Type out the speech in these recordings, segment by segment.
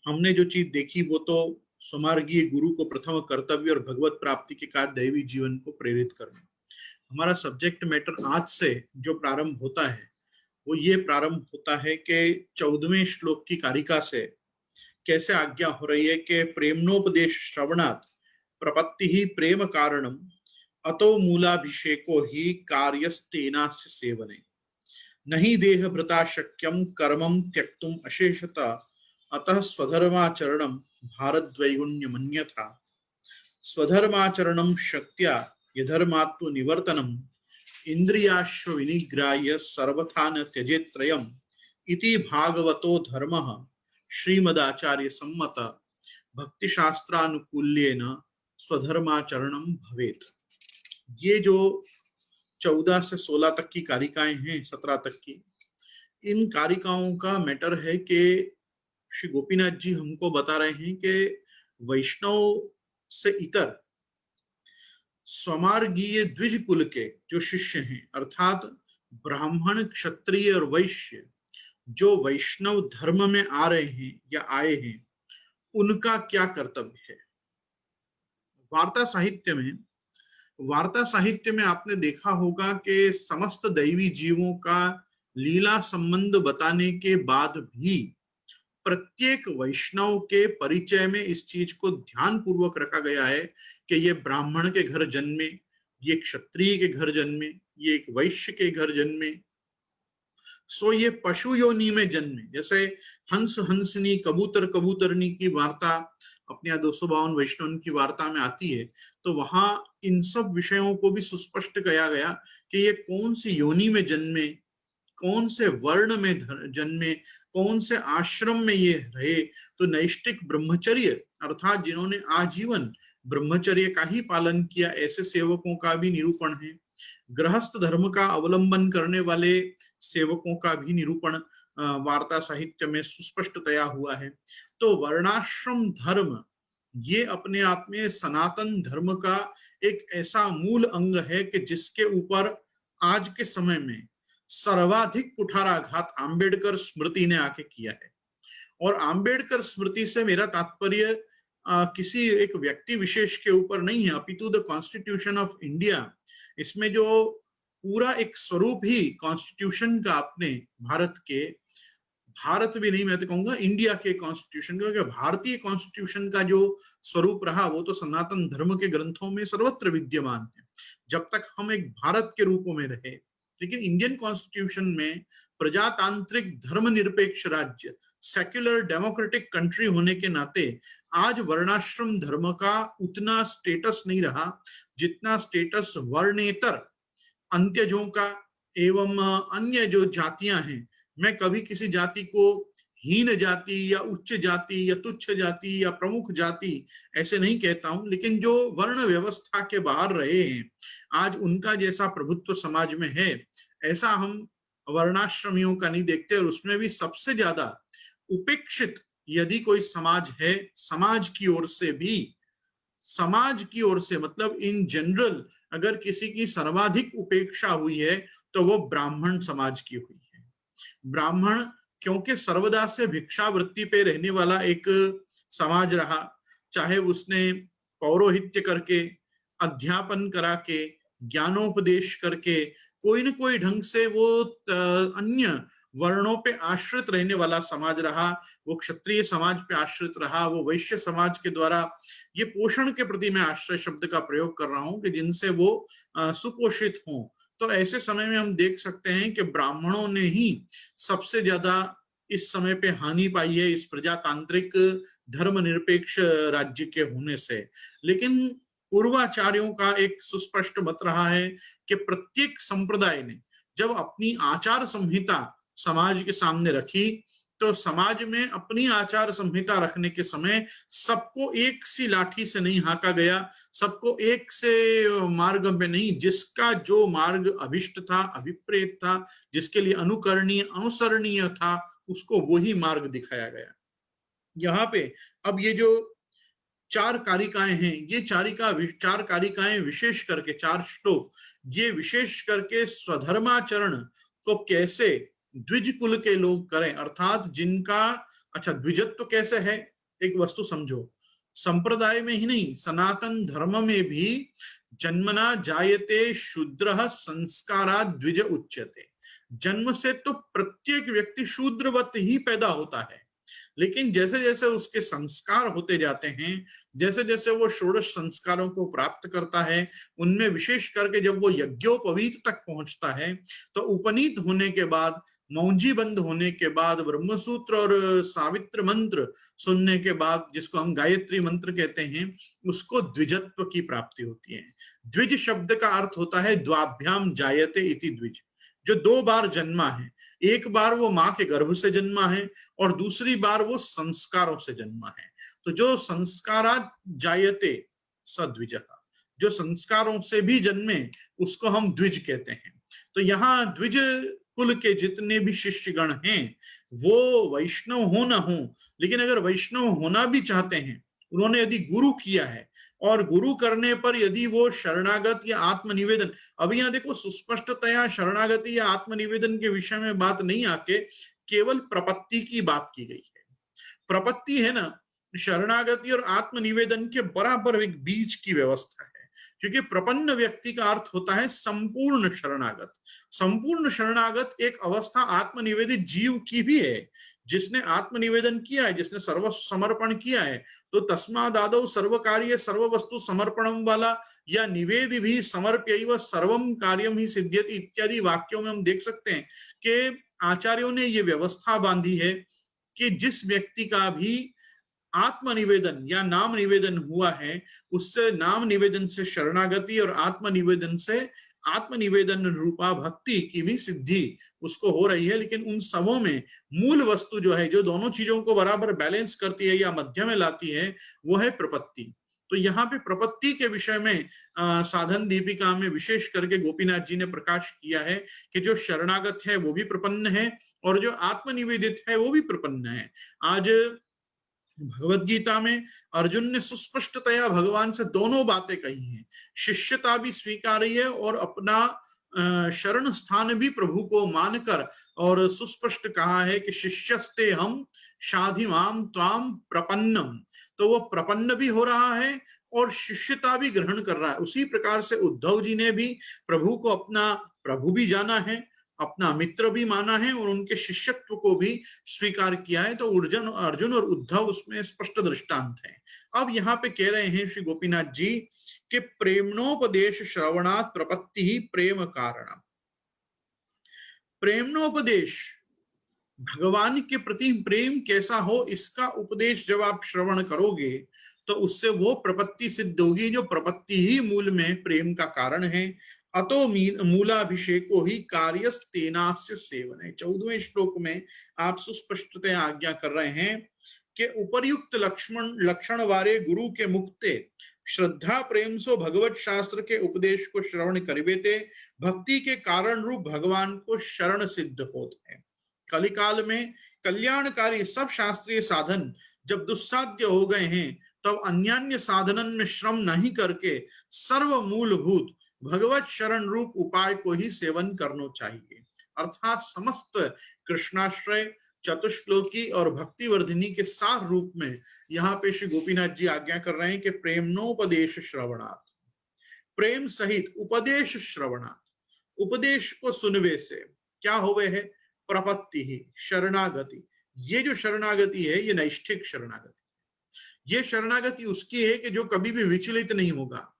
हमने जो चीज देखी वो तो स्वमार्गीय गुरु को प्रथम कर्तव्य और भगवत प्राप्ति के कार्य दैवी जीवन को प्रेरित करना। हमारा सब्जेक्ट मैटर आज से जो प्रारंभ होता है वो ये प्रारंभ होता है कि 14वें श्लोक की कारिका से कैसे आज्ञा हो रही है कि प्रेमनोपदेश श्रवणात् प्रपत्ति ही प्रेम कारणम अतो मूलाभिषेको ही कार्यस्तेनास्य सेवने नहीं देह भृता शक्यम कर्मम त्यक्तुम अशेषता अतः स्वधर्माचरणम भारद्वैगुण्य मन्यथा स्वधर्माचरणम शक्त्या यधर्मात्व निवर्तनम इंद्रियाश्व विनिग्राह्य सर्वथा न त्यजेत् त्रयम् इति भागवतो धर्मः श्रीमदाचार्य सम्मत भक्तिशास्त्रानुकूल्येन स्वधर्माचरणम भवेत्। ये जो 14 से 16 तक की कारिकाएं हैं, 17 तक की, इन कारिकाओं का मैटर है कि श्री गोपीनाथ जी हमको बता रहे हैं कि वैष्णव से इतर स्वमार्गीय द्विज कुल के जो शिष्य हैं, अर्थात ब्राह्मण, क्षत्रिय और वैश्य, जो वैष्णव धर्म में आ रहे हैं या आए हैं, उनका क्या कर्तव्य है। वार्ता साहित्य में आपने देखा होगा कि समस्त दैवी जीवों का लीला संबंध बताने के बाद भी प्रत्येक वैष्णव के परिचय में इस चीज को ध्यान पूर्वक रखा गया है कि ये ब्राह्मण के घर जन्मे, ये क्षत्रिय के घर जन्मे, ये एक वैश्य के घर जन्मे, सो ये पशु योनि में जन्मे। जैसे हंस हंसनी, कबूतर कबूतरनी की वार्ता अपने यहाँ 252 वैष्णव की वार्ता में आती है, तो वहां इन सब विषयों को भी सुस्पष्ट किया गया कि ये कौन सी योनि में जन्मे, कौन से वर्ण में जन्मे, कौन से आश्रम में ये रहे। तो नैष्टिक ब्रह्मचर्य अर्थात जिन्होंने आजीवन ब्रह्मचर्य का ही पालन किया, ऐसे सेवकों का भी निरूपण है। गृहस्थ धर्म का अवलंबन करने वाले सेवकों का भी निरूपण वार्ता साहित्य में सुस्पष्टतया हुआ है। तो वर्णाश्रम धर्म ये अपने आप में सनातन धर्म का एक ऐसा मूल अंग है कि जिसके ऊपर आज के समय में सर्वाधिक कुठाराघात आंबेडकर स्मृति ने आके किया है। और आंबेडकर स्मृति से मेरा तात्पर्य किसी एक व्यक्ति विशेष के ऊपर नहीं है, अपितु द कॉन्स्टिट्यूशन ऑफ इंडिया। इसमें जो पूरा एक स्वरूप ही कॉन्स्टिट्यूशन का अपने भारत भी नहीं, मैं तो कहूंगा इंडिया के कॉन्स्टिट्यूशन का, भारतीय कॉन्स्टिट्यूशन का जो स्वरूप रहा वो तो सनातन धर्म के ग्रंथों में सर्वत्र विद्यमान है, जब तक हम एक भारत के रूप में रहे। लेकिन इंडियन कॉन्स्टिट्यूशन में प्रजातांत्रिक धर्मनिरपेक्ष राज्य, सेक्युलर डेमोक्रेटिक कंट्री होने के नाते आज वर्णाश्रम धर्म का उतना स्टेटस नहीं रहा जितना स्टेटस वर्णेतर अंत्यजों का एवं अन्य जो जातियां हैं। मैं कभी किसी जाति को हीन जाति या उच्च जाति या तुच्छ जाति या प्रमुख जाति ऐसे नहीं कहता हूं, लेकिन जो वर्ण व्यवस्था के बाहर रहे हैं, आज उनका जैसा प्रभुत्व समाज में है ऐसा हम वर्णाश्रमियों का नहीं देखते। और उसमें भी सबसे ज्यादा उपेक्षित यदि कोई समाज है, समाज की ओर से मतलब इन जनरल अगर किसी की सर्वाधिक उपेक्षा हुई है तो वो ब्राह्मण समाज की हुई है। ब्राह्मण क्योंकि सर्वदा से भिक्षावृत्ति पे रहने वाला एक समाज रहा, चाहे उसने पौरोहित्य करके, अध्यापन करा के, ज्ञानोपदेश करके, कोई न कोई ढंग से वो अन्य वर्णों पे आश्रित रहने वाला समाज रहा। वो क्षत्रिय समाज पे आश्रित रहा, वो वैश्य समाज के द्वारा, ये पोषण के प्रति मैं आश्रय शब्द का प्रयोग कर रहा हूं कि जिनसे वो सुपोषित हों। तो ऐसे समय में हम देख सकते हैं कि ब्राह्मणों ने ही सबसे ज्यादा इस समय पे हानि पाई है इस प्रजातांत्रिक धर्मनिरपेक्ष राज्य के होने से। लेकिन पूर्वाचार्यों का एक सुस्पष्ट मत रहा है कि प्रत्येक संप्रदाय ने जब अपनी आचार संहिता समाज के सामने रखी तो समाज में अपनी आचार संहिता रखने के समय सबको एक सी लाठी से नहीं हाका गया, सबको एक से मार्ग में नहीं, जिसका जो मार्ग अभिष्ट था, अभिप्रेत था, जिसके लिए अनुकरणीय अनुसरणीय था, उसको वही मार्ग दिखाया गया। यहाँ पे अब ये जो 4 कारिकाएं हैं, ये चार कारिकाएं विशेष करके 4 श्लोक ये विशेष करके स्वधर्माचरण को कैसे द्विज कुल के लोग करें, अर्थात जिनका द्विजत्व कैसे है, एक वस्तु समझो, संप्रदाय में ही नहीं, सनातन धर्म में भी जन्मना जायते शूद्रः संस्कारात् द्विज उच्यते। जन्म से तो प्रत्येक व्यक्ति शूद्रवत ही पैदा होता है, लेकिन जैसे जैसे उसके संस्कार होते जाते हैं, जैसे जैसे वो षोडश संस्कारों को प्राप्त करता है, उनमें विशेष करके जब वो यज्ञोपवीत तक पहुंचता है, तो उपनीत होने के बाद, मौंजी बंद होने के बाद, ब्रह्मसूत्र और सावित्र मंत्र सुनने के बाद, जिसको हम गायत्री मंत्र कहते हैं, उसको द्विजत्व की प्राप्ति होती है। द्विज शब्द का अर्थ होता है द्वाभ्याम जायते इति द्विज, जो दो बार जन्मा है। एक बार वो माँ के गर्भ से जन्मा है और दूसरी बार वो संस्कारों से जन्मा है। तो जो संस्कारा जायते स द्विज, जो संस्कारों से भी जन्मे उसको हम द्विज कहते हैं। तो यहाँ द्विज कुल के जितने भी शिष्यगण हैं वो वैष्णव हो ना हो, लेकिन अगर वैष्णव होना भी चाहते हैं, उन्होंने यदि गुरु किया है और गुरु करने पर यदि वो शरणागत या आत्मनिवेदन, अभी यहाँ देखो सुस्पष्टतया शरणागति या आत्मनिवेदन के विषय में बात नहीं आके केवल प्रपत्ति की बात की गई है। प्रपत्ति है ना, शरणागति और आत्मनिवेदन के बराबर एक बीच की व्यवस्था है, क्योंकि प्रपन्न व्यक्ति का अर्थ होता है संपूर्ण शरणागत। संपूर्ण शरणागत एक अवस्था आत्मनिवेदित जीव की भी है, जिसने आत्मनिवेदन किया है, जिसने सर्व समर्पण किया है। तो तस्मादादौ सर्व कार्य सर्व वस्तु समर्पणम वाला या निवेद भी समर्प्यैव सर्वम कार्यम ही सिद्ध्यति इत्यादि वाक्यों में हम देख सकते हैं कि आचार्यों ने ये व्यवस्था बांधी है कि जिस व्यक्ति का भी आत्मनिवेदन या नाम निवेदन हुआ है, उससे नाम निवेदन से शरणागति और आत्मनिवेदन से आत्मनिवेदन रूपा भक्ति की भी सिद्धि उसको हो रही है। लेकिन उन सबों में मूल वस्तु जो है, जो दोनों चीजों को बराबर बैलेंस करती है या मध्य में लाती है, वो है प्रपत्ति। तो यहाँ पे प्रपत्ति के विषय में साधन दीपिका में विशेष करके गोपीनाथ जी ने प्रकाश किया है कि जो शरणागत है वो भी प्रपन्न है और जो आत्मनिवेदित है वो भी प्रपन्न है। आज भगवत गीता में अर्जुन ने सुस्पष्टतया भगवान से दोनों बातें कही हैं, शिष्यता भी स्वीकारी है और अपना शरण स्थान भी प्रभु को मानकर और सुस्पष्ट कहा है कि शिष्यस्ते हम शाधिमाम त्वाम प्रपन्नम। तो वो प्रपन्न भी हो रहा है और शिष्यता भी ग्रहण कर रहा है। उसी प्रकार से उद्धव जी ने भी प्रभु को अपना प्रभु भी जाना है, अपना मित्र भी माना है और उनके शिष्यत्व को भी स्वीकार किया है। तो अर्जुन और उद्धव उसमें स्पष्ट दृष्टांत है। अब यहाँ पे कह रहे हैं श्री गोपीनाथ जी कि प्रेमणोपदेश श्रवणात् प्रपत्ति ही प्रेम कारणम। प्रेमणोपदेश, भगवान के प्रति प्रेम कैसा हो इसका उपदेश जब आप श्रवण करोगे तो उससे वो प्रपत्ति सिद्ध होगी, जो प्रपत्ति ही मूल में प्रेम का कारण है। अतो मूलाभिषेको ही कार्यस्तेनास्य सेवने। 14वें श्लोक में आप सुस्पष्टतया आज्ञा कर रहे हैं कि उपर्युक्त लक्षण वाले गुरु के मुक्ते श्रद्धा प्रेम सो भगवत शास्त्र के उपदेश को श्रवण करिबेते भक्ति के कारण रूप भगवान को शरण सिद्ध होते हैं। कलिकाल में कल्याणकारी सब शास्त्रीय साधन जब दुस्साध्य हो गए हैं, तब अन्यान्य साधनन में श्रम नहीं करके सर्व मूलभूत भगवत शरण रूप उपाय को ही सेवन करना चाहिए। अर्थात समस्त कृष्णाश्रय, चतुश्लोकी और भक्तिवर्धिनी के सार रूप में यहाँ पे श्री गोपीनाथ जी आज्ञा कर रहे हैं कि प्रेमनोपदेश श्रवणात्, प्रेम सहित उपदेश श्रवणात्, उपदेश को सुनवे से क्या होवे है, प्रपत्ति ही, शरणागति। ये जो शरणागति है ये नैष्ठिक शरणागति, ये शरणागति उसकी है कि जो कभी भी विचलित नहीं होगा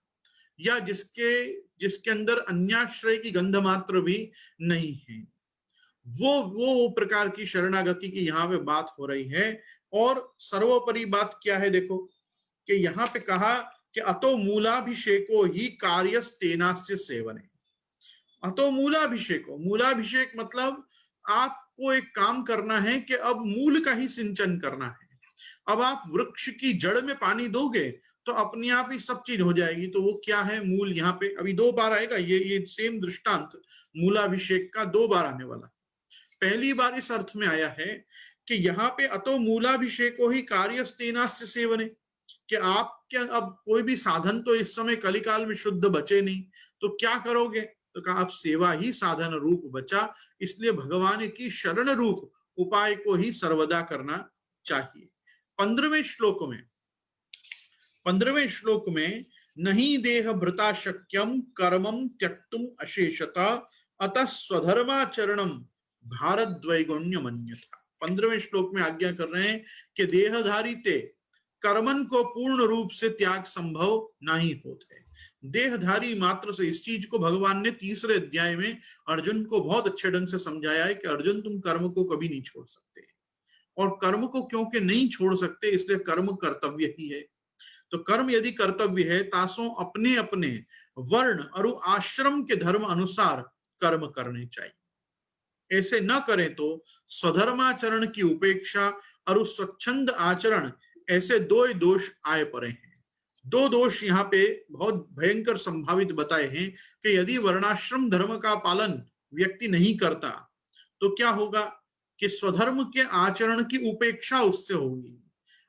या जिसके अंदर अन्याश्रय की गंध मात्र भी नहीं है। वो प्रकार की शरणागति की यहाँ पे बात हो रही है। और सर्वोपरि बात क्या है देखो कि यहाँ पे कहा कि अतो मूलाभिषेको ही कार्यस्तेनास्य सेवने। अतो मूलाभिषेको, मूलाभिषेक मतलब आपको एक काम करना है कि अब मूल का ही सिंचन करना है। अब आप वृक्ष की जड़ में पानी दोगे तो अपने आप ही सब चीज हो जाएगी। तो वो क्या है मूल, यहाँ पे अभी 2 बार आएगा ये सेम दृष्टांत मूलाभिषेक का 2 बार आने वाला। पहली बार इस अर्थ में आया है कि यहाँ पे अतो मूलाभिषेको ही कार्यस्तेनास्य सेवने, कि आप क्या अब कोई भी साधन तो इस समय कलिकाल में शुद्ध बचे नहीं, तो क्या करोगे, तो कहा आप सेवा ही साधन रूप बचा, इसलिए भगवान की शरण रूप उपाय को ही सर्वदा करना चाहिए। 15वें श्लोक में नहीं देह भृता शक्यम कर्मम त्यक्तुम अशेषता अतः स्वधर्माचरणम भारद्वैगुण्य मन्यथा। 15वें श्लोक में आज्ञा कर रहे हैं कि देहधारी ते कर्मन को पूर्ण रूप से त्याग संभव नहीं होते। देहधारी मात्र से इस चीज को भगवान ने तीसरे अध्याय में अर्जुन को बहुत अच्छे ढंग से समझाया है कि अर्जुन तुम कर्म को कभी नहीं छोड़ सकते, और कर्म को क्योंकि नहीं छोड़ सकते इसलिए कर्म कर्तव्य ही है। तो कर्म यदि कर्तव्य है तासों अपने अपने वर्ण और आश्रम के धर्म अनुसार कर्म करने चाहिए। ऐसे न करें तो स्वधर्माचरण की उपेक्षा और स्वच्छंद आचरण, ऐसे दो दोष आए पड़े हैं। दो दोष यहाँ पे बहुत भयंकर संभावित बताए हैं कि यदि वर्णाश्रम धर्म का पालन व्यक्ति नहीं करता तो क्या होगा कि स्वधर्म के आचरण की उपेक्षा उससे होगी,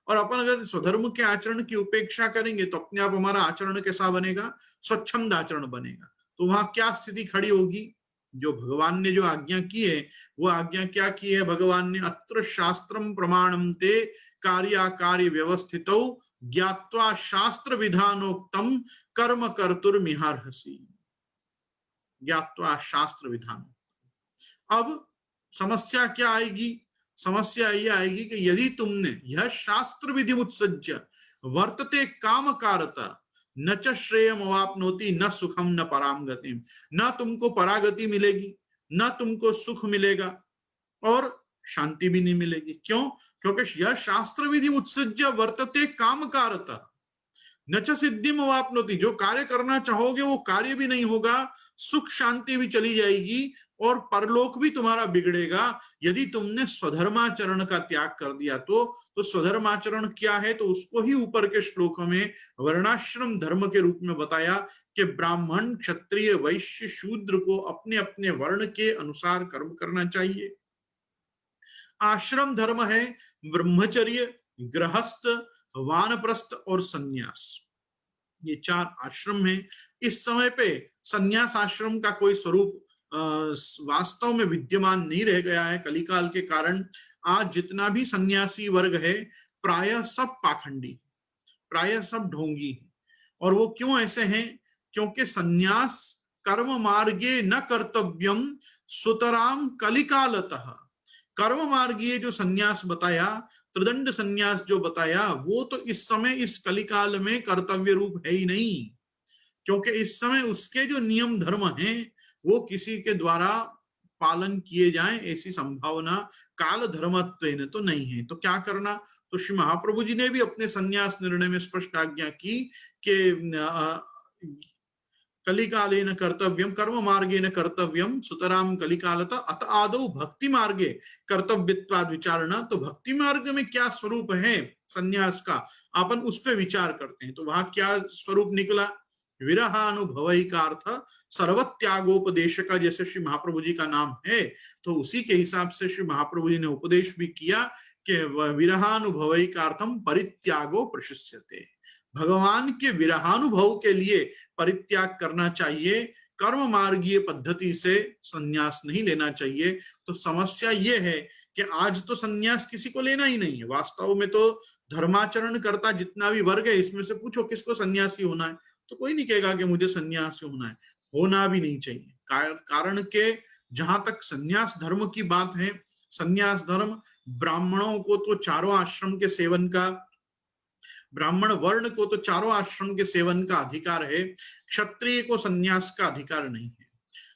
और अपन अगर स्वधर्म के आचरण की उपेक्षा करेंगे तो अपने आप हमारा आचरण कैसा बनेगा, स्वच्छंद आचरण बनेगा। तो वहां क्या स्थिति खड़ी होगी, जो भगवान ने जो आज्ञा की है वो आज्ञा क्या की है भगवान ने, अत्र शास्त्रम प्रमाणम ते कार्याकार्य व्यवस्थितौ ज्ञात्वा शास्त्र विधानोक्तम कर्म कर्तुर्मिहार्हसि। ज्ञात्वा शास्त्र विधान। अब समस्या क्या आएगी, समस्या ये आएगी कि यदि तुमने यह शास्त्र विधि उत्सज्य वर्तते काम कारता न च श्रेयम अवाप्नोति न सुखम न पराम गतिम, न तुमको परागति मिलेगी न तुमको सुख मिलेगा और शांति भी नहीं मिलेगी। क्यों? क्योंकि यह शास्त्र विधि उत्सज्य वर्तते काम कारता न च सिद्धिम अवाप्नोति, जो कार्य करना चाहोगे वो कार्य भी नहीं होगा, सुख शांति भी चली जाएगी और परलोक भी तुम्हारा बिगड़ेगा यदि तुमने स्वधर्माचरण का त्याग कर दिया। तो स्वधर्माचरण क्या है, तो उसको ही ऊपर के श्लोकों में वर्णाश्रम धर्म के रूप में बताया कि ब्राह्मण क्षत्रिय वैश्य शूद्र को अपने अपने वर्ण के अनुसार कर्म करना चाहिए। आश्रम धर्म है ब्रह्मचर्य, गृहस्थ, वानप्रस्थ और सन्यास, ये 4 आश्रम हैं। इस समय पे सन्यास आश्रम का कोई स्वरूप वास्तव में विद्यमान नहीं रह गया है कलिकाल के कारण। आज जितना भी सन्यासी वर्ग है प्रायः सब पाखंडी, प्रायः सब ढोंगी, और वो क्यों ऐसे हैं, क्योंकि सन्यास कर्म मार्गे न कर्तव्यम सुतराम कलिकालतः। कर्म मार्गीय जो सन्यास बताया, त्रिदंड सन्यास जो बताया, वो तो इस समय इस कलिकाल में कर्तव्य रूप है ही नहीं, क्योंकि इस समय उसके जो नियम धर्म हैं वो किसी के द्वारा पालन किए जाएं ऐसी संभावना काल धर्मत्वेन तो नहीं है। तो क्या करना, तो श्री महाप्रभु जी ने भी अपने सन्यास निर्णय में स्पष्ट आज्ञा की कि कलिकालेन कर्तव्यम कर्म मार्गेन कर्तव्यम सुतराम कलिकालतः अत आदौ भक्ति मार्गे कर्तव्यत्वाद विचारणा। तो भक्ति मार्ग में क्या स्वरूप है सन्यास का, अपन उस पर विचार करते हैं। तो वहां क्या स्वरूप निकला, विरहानुभवई का अर्थ सर्वत्यागोपदेश का, जैसे श्री महाप्रभु जी का नाम है तो उसी के हिसाब से श्री महाप्रभु जी ने उपदेश भी किया कि विरहानुभवई का अर्थम परित्यागो प्रशिष्यते, भगवान के विरहानुभव के लिए परित्याग करना चाहिए, कर्म मार्गीय पद्धति से संन्यास नहीं लेना चाहिए। तो समस्या ये है कि आज तो संन्यास किसी को लेना ही नहीं है। वास्तव में तो धर्माचरण करता जितना भी वर्ग है इसमें से पूछो किसको सन्यासी होना है, तो कोई नहीं कहेगा कि मुझे सन्यासी होना है, होना भी नहीं चाहिए। कारण के जहां तक सन्यास धर्म की बात है, सन्यास धर्म ब्राह्मणों को तो चारों आश्रम के सेवन का, ब्राह्मण वर्ण को तो चारों आश्रम के सेवन का अधिकार है, क्षत्रिय को सन्यास का अधिकार नहीं है।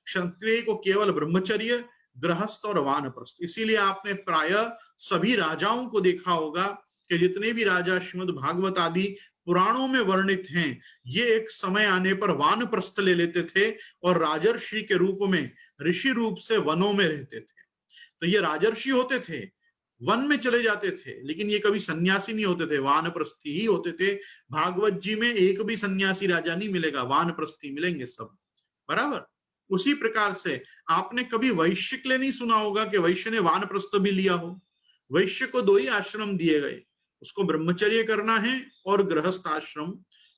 क्षत्रिय को केवल ब्रह्मचर्य, गृहस्थ और वानप्रस्थ। इसीलिए आपने प्राय सभी राजाओं को देखा होगा कि जितने भी राजा श्रीमद् भागवत आदि पुराणों में वर्णित हैं, ये एक समय आने पर वानप्रस्थ ले लेते थे और राजर्षि के रूप में ऋषि रूप से वनों में रहते थे। तो ये राजर्षि होते थे, वन में चले जाते थे, लेकिन ये कभी सन्यासी नहीं होते थे, वानप्रस्थी ही होते थे। भागवत जी में एक भी सन्यासी राजा नहीं मिलेगा, वानप्रस्थी मिलेंगे सब, बराबर। उसी प्रकार से आपने कभी वैश्य के लिए नहीं सुना होगा कि वैश्य ने वानप्रस्थ भी लिया हो। वैश्य को 2 ही आश्रम दिए गए, उसको ब्रह्मचर्य करना है और गृहस्थ आश्रम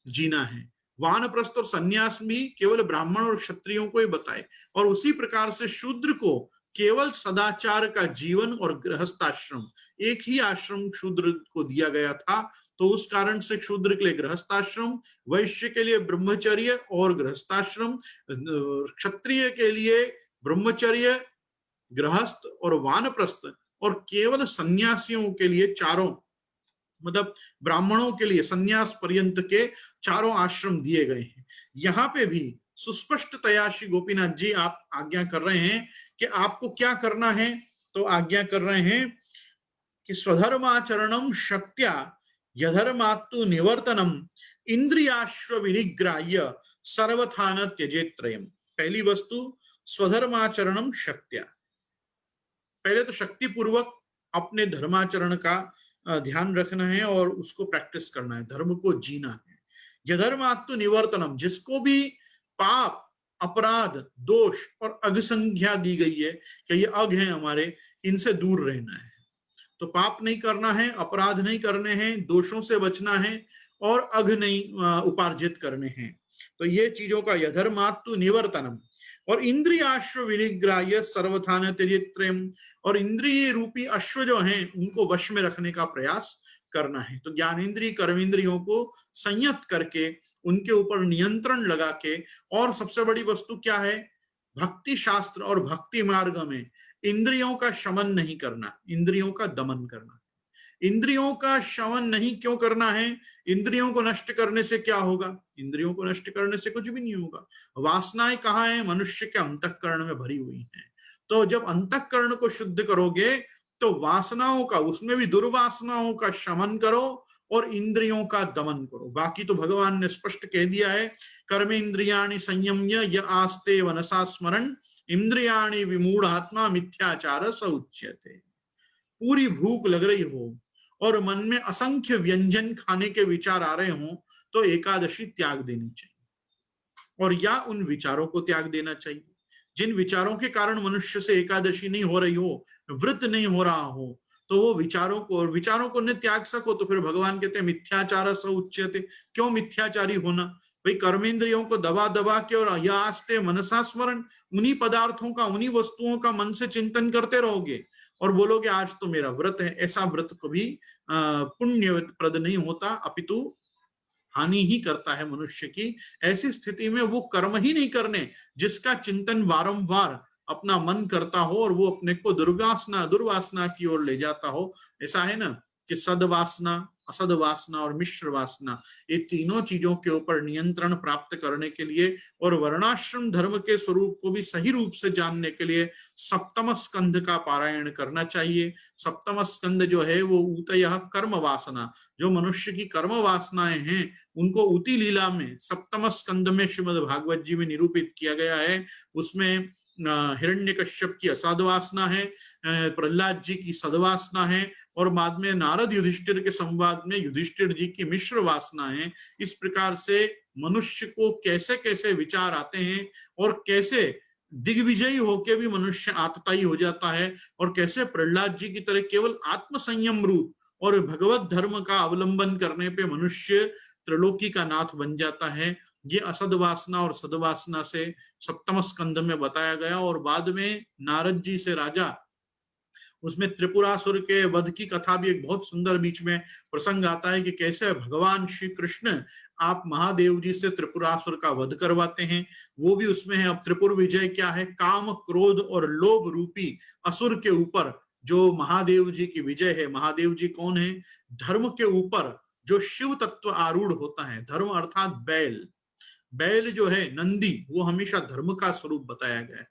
जीना है। वानप्रस्थ और सन्यास भी केवल ब्राह्मण और क्षत्रियों को ही बताए। और उसी प्रकार से शूद्र को केवल सदाचार का जीवन और गृहस्थाश्रम, एक ही आश्रम शूद्र को दिया गया था, तो उस कारण से शूद्र के लिए गृहस्थाश्रम, वैश्य के लिए ब्रह्मचर्य और गृहस्थाश्रम, क्षत्रिय के लिए ब्रह्मचर्य, गृहस्थ और वानप्रस्थ, और केवल सन्यासियों के लिए चारों, मतलब ब्राह्मणों के लिए संन्यास पर्यंत के चारों आश्रम दिए गए हैं। यहाँ पे भी सुस्पष्टतया श्री गोपीनाथ जी आप आज्ञा कर रहे हैं कि आपको क्या करना है। तो आज्ञा कर रहे हैं कि स्वधर्माचरणम शक्त्या यधर्मात्तु निवर्तनम इंद्रियाश्व विनिग्राह्य सर्वथा न त्यजेत त्रयम्। पहली वस्तु स्वधर्माचरणम शक्त्या, पहले तो शक्ति पूर्वक अपने धर्माचरण का ध्यान रखना है और उसको प्रैक्टिस करना है, धर्म को जीना है। यधर्मात्तु निवर्तनम, जिसको भी पाप, अपराध, दोष और अघसंज्ञा दी गई है कि ये अघ है हमारे, इनसे दूर रहना है। तो पाप नहीं करना है, अपराध नहीं करने हैं, दोषों से बचना है और अघ नहीं उपार्जित करने हैं। तो ये चीजों का यधर्मात्तु निवर्तनम। और इंद्रियाश्व विनिग्राह्य सर्वथा त्यजेत्रयम्, और इंद्रिय रूपी अश्व जो हैं उनको वश में रखने का प्रयास करना है। तो ज्ञानेन्द्रिय कर्मेंद्रियों को संयत करके उनके ऊपर नियंत्रण लगा के, और सबसे बड़ी वस्तु क्या है, भक्ति शास्त्र और भक्ति मार्ग में इंद्रियों का शमन नहीं करना, इंद्रियों का दमन करना। इंद्रियों का शमन नहीं क्यों करना है, इंद्रियों को नष्ट करने से क्या होगा, इंद्रियों को नष्ट करने से कुछ भी नहीं होगा। वासनाएं कहाँ है, मनुष्य के अंतःकरण में भरी हुई हैं। तो जब अंतःकरण को शुद्ध करोगे तो वासनाओं का, उसमें भी दुर्वासनाओं का शमन करो और इंद्रियों का दमन करो। बाकी तो भगवान ने स्पष्ट कह दिया है, कर्म इंद्रियाणि संयम्य य आस्ते मनसा स्मरण इंद्रियाणि विमूढ़ आत्मा मिथ्याचार स उच्यते। पूरी भूख लग रही हो और मन में असंख्य व्यंजन खाने के विचार आ रहे हों तो एकादशी त्याग देनी चाहिए, और या उन विचारों को त्याग देना चाहिए जिन विचारों के कारण मनुष्य से एकादशी नहीं हो रही हो, व्रत नहीं हो रहा हो। तो वो विचारों को, और विचारों को न त्याग सको तो फिर भगवान कहते हैं मिथ्याचार स उच्यते। क्यों मिथ्याचारी होना भाई, कर्मेंद्रियों को दबा दबा के और यास्ते मनसा स्मरण, उन्हीं पदार्थों का, उन्हीं वस्तुओं का मन से चिंतन करते रहोगे और बोलोगे आज तो मेरा व्रत है। ऐसा व्रत कभी पुण्य प्रद नहीं होता, अपितु हानि ही करता है मनुष्य की। ऐसी स्थिति में वो कर्म ही नहीं करने जिसका चिंतन वारंवार अपना मन करता हो और वो अपने को दुर्वासना की ओर ले जाता हो। ऐसा है ना कि सद्वासना, असद्वासना और मिश्र वासना, ये तीनों चीजों के ऊपर नियंत्रण प्राप्त करने के लिए और वर्णाश्रम धर्म के स्वरूप को भी सही रूप से जानने के लिए सप्तम स्कंध का पारायण करना चाहिए। सप्तम स्कंध जो है वो ऊतयः कर्म वासना, जो मनुष्य की कर्म वासनाएं हैं उनको ऊती लीला में सप्तम स्कंद में श्रीमद् भागवत जी में निरूपित किया गया है। उसमें हिरण्यकश्यप की असद्वासना है, प्रहलाद जी की सद्वासना है, और बाद में नारद युधिष्ठिर के संवाद में युधिष्ठिर जी की मिश्र वासना है। इस प्रकार से मनुष्य को कैसे कैसे विचार आते हैं और कैसे दिग्विजयी होके भी मनुष्य आतताई हो जाता है, और कैसे प्रहलाद जी की तरह केवल आत्म संयम रूप और भगवत धर्म का अवलंबन करने पे मनुष्य त्रिलोकी का नाथ बन जाता है। ये असद्वासना और सद्वासना से सप्तम स्कंध में बताया गया। और बाद में नारद जी से राजा, उसमें त्रिपुरासुर के वध की कथा भी एक बहुत सुंदर बीच में प्रसंग आता है कि कैसे भगवान श्री कृष्ण आप महादेव जी से त्रिपुरासुर का वध करवाते हैं। वो भी उसमें है। अब त्रिपुर विजय क्या है, काम, क्रोध और लोभ रूपी असुर के ऊपर जो महादेव जी की विजय है। महादेव जी कौन है, धर्म के ऊपर जो शिव तत्व आरूढ़ होता है। धर्म अर्थात बैल, बैल जो है नंदी, वो हमेशा धर्म का स्वरूप बताया गया है।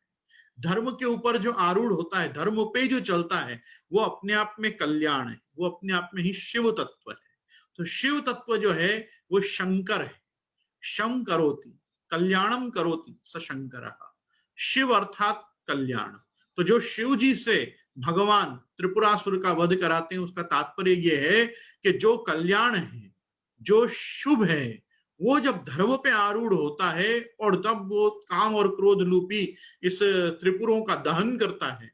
धर्म के ऊपर जो आरूढ़ होता है, धर्म पे जो चलता है, वो अपने आप में कल्याण है, वो अपने आप में ही शिव तत्व है। तो शिव तत्व जो है वो शंकर है। शम करोति कल्याणम करोति स शंकर। शिव अर्थात कल्याण। तो जो शिव जी से भगवान त्रिपुरासुर का वध कराते हैं, उसका तात्पर्य ये है कि जो कल्याण है, जो शुभ है, वो जब धर्म पे आरूढ़ होता है और तब वो काम और क्रोध लूपी इस त्रिपुरों का दहन करता है,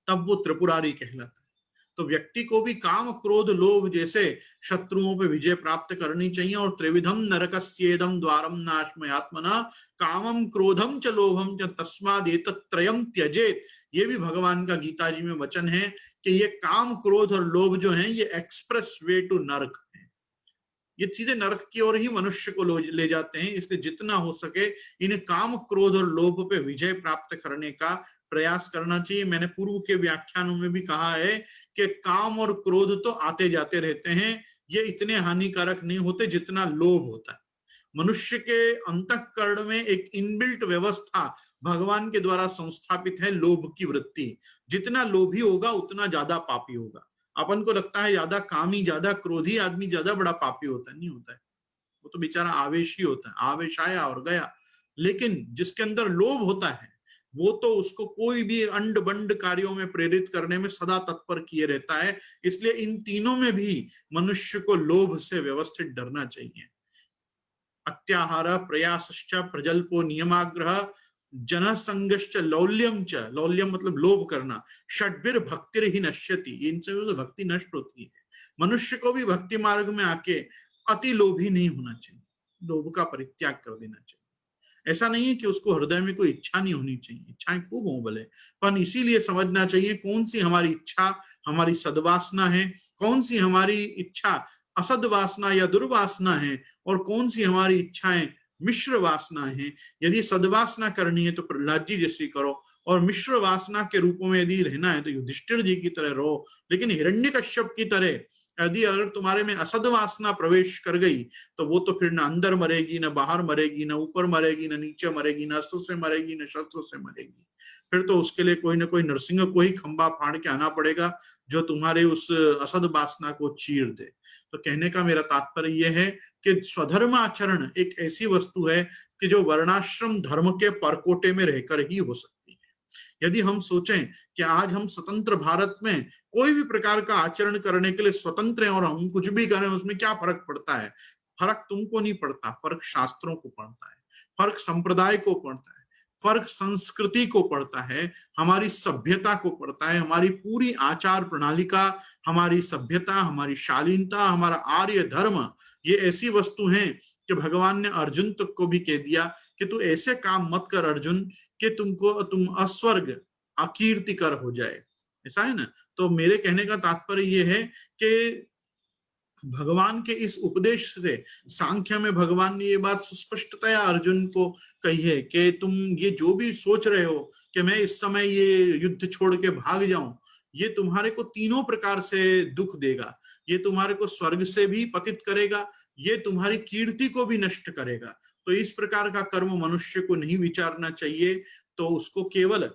तब वो त्रिपुरारी कहलाता है। तो व्यक्ति को भी काम क्रोध लोभ जैसे शत्रुओं पे विजय प्राप्त करनी चाहिए। और त्रिविधम नरकस्येदम द्वारम नाशमयात्मना कामम क्रोधम च लोभम च तस्माद एतत्त्रयम् त्यजेत। ये भी भगवान का गीता जी में वचन है कि ये काम क्रोध और लोभ जो है ये एक्सप्रेस वे टू नरक है, ये सीधे नरक की ओर ही मनुष्य को ले जाते हैं। इसलिए जितना हो सके इन काम क्रोध और लोभ पे विजय प्राप्त करने का प्रयास करना चाहिए। मैंने पूर्व के व्याख्यानों में भी कहा है कि काम और क्रोध तो आते जाते रहते हैं, ये इतने हानिकारक नहीं होते जितना लोभ होता है। मनुष्य के अंतःकरण में एक इनबिल्ट व्यवस्था भगवान के द्वारा संस्थापित है लोभ की वृत्ति। जितना लोभी होगा उतना ज्यादा पापी होगा। अपन को लगता है ज्यादा कामी ज्यादा क्रोधी आदमी ज्यादा बड़ा पापी होता है, नहीं होता है। वो तो बेचारा आवेशी होता है, आवेश आया और गया। लेकिन जिसके अंदर लोभ होता है वो तो उसको कोई भी अंड बंड कार्यों में प्रेरित करने में सदा तत्पर किए रहता है। इसलिए इन तीनों में भी मनुष्य को लोभ से व्यवस्थित डरना चाहिए। अत्याहार प्रयासश्च प्रजल्पो नियमाग्रह जनसंगश्च लौल्यम च, लौल्यम मतलब लोभ करना, षड्भिर भक्तिर ही नश्यति, इनसे तो भक्ति नष्ट होती है। मनुष्य को भी भक्ति मार्ग में आके अति लोभी नहीं होना चाहिए, लोभ का परित्याग कर देना चाहिए। ऐसा नहीं है कि उसको हृदय में कोई इच्छा नहीं होनी चाहिए, इच्छाएं खूब हो भले, पर इसीलिए समझना चाहिए कौन सी हमारी इच्छा हमारी सद्वासना है, कौन सी हमारी इच्छा असद्वासना या दुर्वासना है, और कौन सी हमारी इच्छाएं मिश्र वासना है। यदि सद्वासना करनी है तो प्रहलाद जी जैसी करो, और मिश्र वासना के रूपों में यदि रहना है तो युधिष्ठिर जी की तरह रहो। लेकिन हिरण्यकश्यप की तरह यदि अगर तुम्हारे में असद वासना प्रवेश कर गई तो वो तो फिर ना अंदर मरेगी, ना बाहर मरेगी, ना ऊपर मरेगी, ना नीचे मरेगी, ना अस्त्र से मरेगी, ना शस्त्र से मरेगी। फिर तो उसके लिए कोई ना कोई नरसिंह को ही खंबा फाड़ के आना पड़ेगा जो तुम्हारे उस असद वासना को चीर दे। तो कहने का मेरा तात्पर्य यह है कि स्वधर्म आचरण एक ऐसी वस्तु है कि जो वर्णाश्रम धर्म के परकोटे में रहकर ही हो सकती है। यदि हम सोचें कि आज हम स्वतंत्र भारत में कोई भी प्रकार का आचरण करने के लिए स्वतंत्र हैं और हम कुछ भी करें उसमें क्या फर्क पड़ता है? फर्क तुमको नहीं पड़ता, फर्क शास्त्रों को पड़ता है, फर्क संप्रदाय को पड़ता है, फर्क संस्कृति को पड़ता है, हमारी सभ्यता को पड़ता है। हमारी पूरी आचार प्रणाली का, हमारी सभ्यता, हमारी शालीनता, हमारा आर्य धर्म, ये ऐसी वस्तु हैं कि भगवान ने अर्जुन तक को भी कह दिया कि तू ऐसे काम मत कर अर्जुन कि तुम अस्वर्ग अकीर्ति कर हो जाए। ऐसा है ना। तो मेरे कहने का तात्पर्य यह है कि भगवान के इस उपदेश से, सांख्य में भगवान ने ये बात सुस्पष्टतया अर्जुन को कही है कि तुम ये जो भी सोच रहे हो कि मैं इस समय ये युद्ध छोड़ के भाग जाऊं, ये तुम्हारे को तीनों प्रकार से दुख देगा। ये तुम्हारे को स्वर्ग से भी पतित करेगा, ये तुम्हारी कीर्ति को भी नष्ट करेगा। तो इस प्रकार का कर्म मनुष्य को नहीं विचारना चाहिए। तो उसको केवल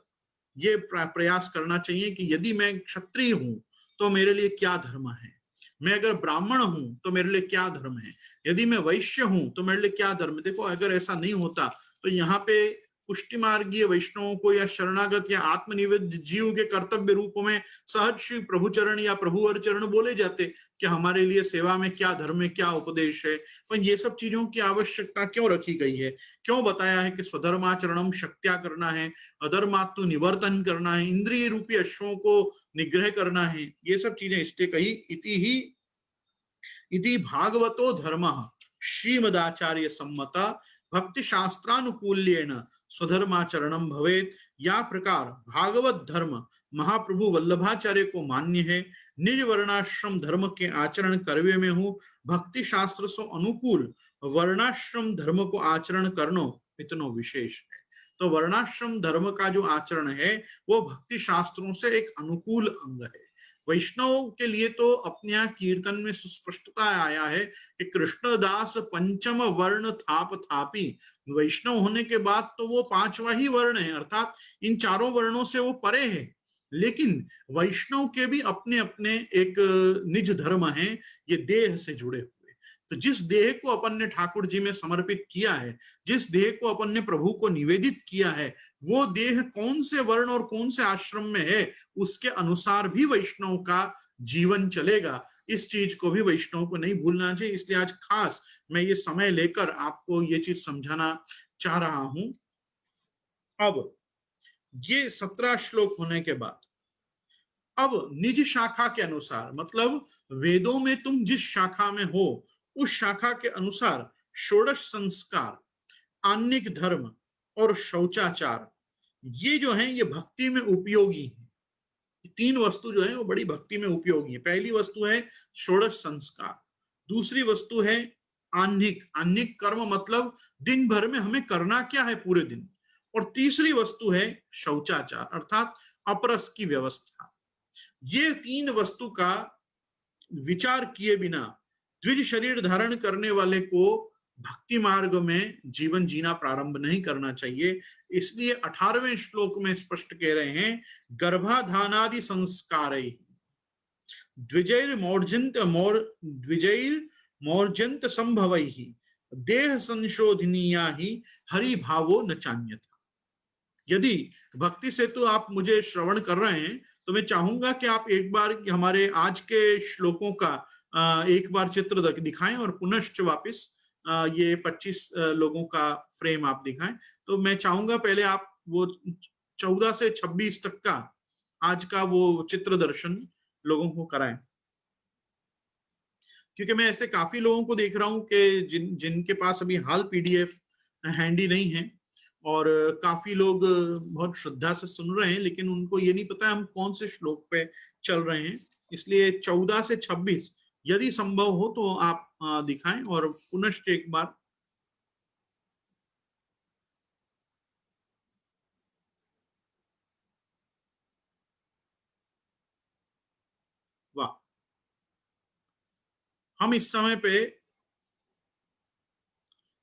ये प्रयास करना चाहिए कि यदि मैं क्षत्रिय हूं तो मेरे लिए क्या धर्म है, मैं अगर ब्राह्मण हूं तो मेरे लिए क्या धर्म है, यदि मैं वैश्य हूं तो मेरे लिए क्या धर्म है। देखो अगर ऐसा नहीं होता तो यहाँ पे पुष्टि मार्गीय वैष्णवों को या शरणागत या आत्मनिवेद जीव के कर्तव्य रूप में सहज श्री प्रभुचरण या प्रभुवर चरण बोले जाते कि हमारे लिए सेवा में क्या धर्म है, क्या उपदेश है। पर ये सब चीजों की आवश्यकता क्यों रखी गई है, क्यों बताया है कि स्वधर्माचरणम शक्त्या करना है, अधर्मात्तु निवर्तन करना है, इंद्रिय रूपी अश्वों को निग्रह करना है, ये सब चीजें इसलिए कही। इति भागवतो धर्मः श्रीमदाचार्य सम्मता भक्ति शास्त्रानुकूल्येन स्वधर्माचरणम भवेत। या प्रकार भागवत धर्म महाप्रभु वल्लभाचार्य को मान्य है, निज वर्णाश्रम धर्म के आचरण करवे में हूँ, भक्ति शास्त्र से अनुकूल वर्णाश्रम धर्म को आचरण करनो इतनो विशेष है। तो वर्णाश्रम धर्म का जो आचरण है वो भक्ति शास्त्रों से एक अनुकूल अंग है। वैष्णव के लिए तो अपने यहाँ कीर्तन में सुस्पष्टता आया है कि कृष्णदास पंचम वर्ण थाप थापी। वैष्णव होने के बाद तो वो पांचवा ही वर्ण है, अर्थात इन चारों वर्णों से वो परे है। लेकिन वैष्णव के भी अपने अपने एक निज धर्म है, ये देह से जुड़े हुए। तो जिस देह को अपन ने ठाकुर जी में समर्पित किया है, जिस देह को अपन ने प्रभु को निवेदित किया है, वो देह कौन से वर्ण और कौन से आश्रम में है उसके अनुसार भी वैष्णव का जीवन चलेगा। इस चीज को भी वैष्णव को नहीं भूलना चाहिए। इसलिए आज खास मैं ये समय लेकर आपको ये चीज समझाना चाह रहा हूं। अब ये 17 श्लोक होने के बाद अब निज शाखा के अनुसार, मतलब वेदों में तुम जिस शाखा में हो उस शाखा के अनुसार षोडश संस्कार, आन्निक धर्म और शौचाचार, ये जो है ये भक्ति में उपयोगी है। तीन वस्तु जो है वो बड़ी भक्ति में उपयोगी है। पहली वस्तु है षोडश संस्कार, दूसरी वस्तु है आह्निक, आह्निक कर्म मतलब दिन भर में हमें करना क्या है पूरे दिन, और तीसरी वस्तु है शौचाचार अर्थात अपरस की व्यवस्था। ये तीन वस्तु का विचार किए बिना द्विज शरीर धारण करने वाले को भक्ति मार्ग में जीवन जीना प्रारंभ नहीं करना चाहिए। इसलिए 18वें श्लोक में स्पष्ट कह रहे हैं, गर्भाधानादि संस्कार द्विजैर्मौर्जन्त संभवैः देह संशोधनीया ही हरि भावो न चान्यथा। यदि भक्ति से तो आप मुझे श्रवण कर रहे हैं तो मैं चाहूंगा कि आप एक बार हमारे आज के श्लोकों का एक बार चित्र दिखाएं और पुनश्च वापिस ये 25 लोगों का फ्रेम आप दिखाएं। तो मैं चाहूंगा पहले आप वो 14 से 26 तक का आज का वो चित्र दर्शन लोगों को कराएं, क्योंकि मैं ऐसे काफी लोगों को देख रहा हूं कि जिनके पास अभी हाल पीडीएफ हैंडी नहीं है, और काफी लोग बहुत श्रद्धा से सुन रहे हैं लेकिन उनको ये नहीं पता हम कौन से श्लोक पे चल रहे हैं। इसलिए 14 से 26 यदि संभव हो तो आप दिखाएं और पुनश्च एक बार। वाह, हम इस समय पे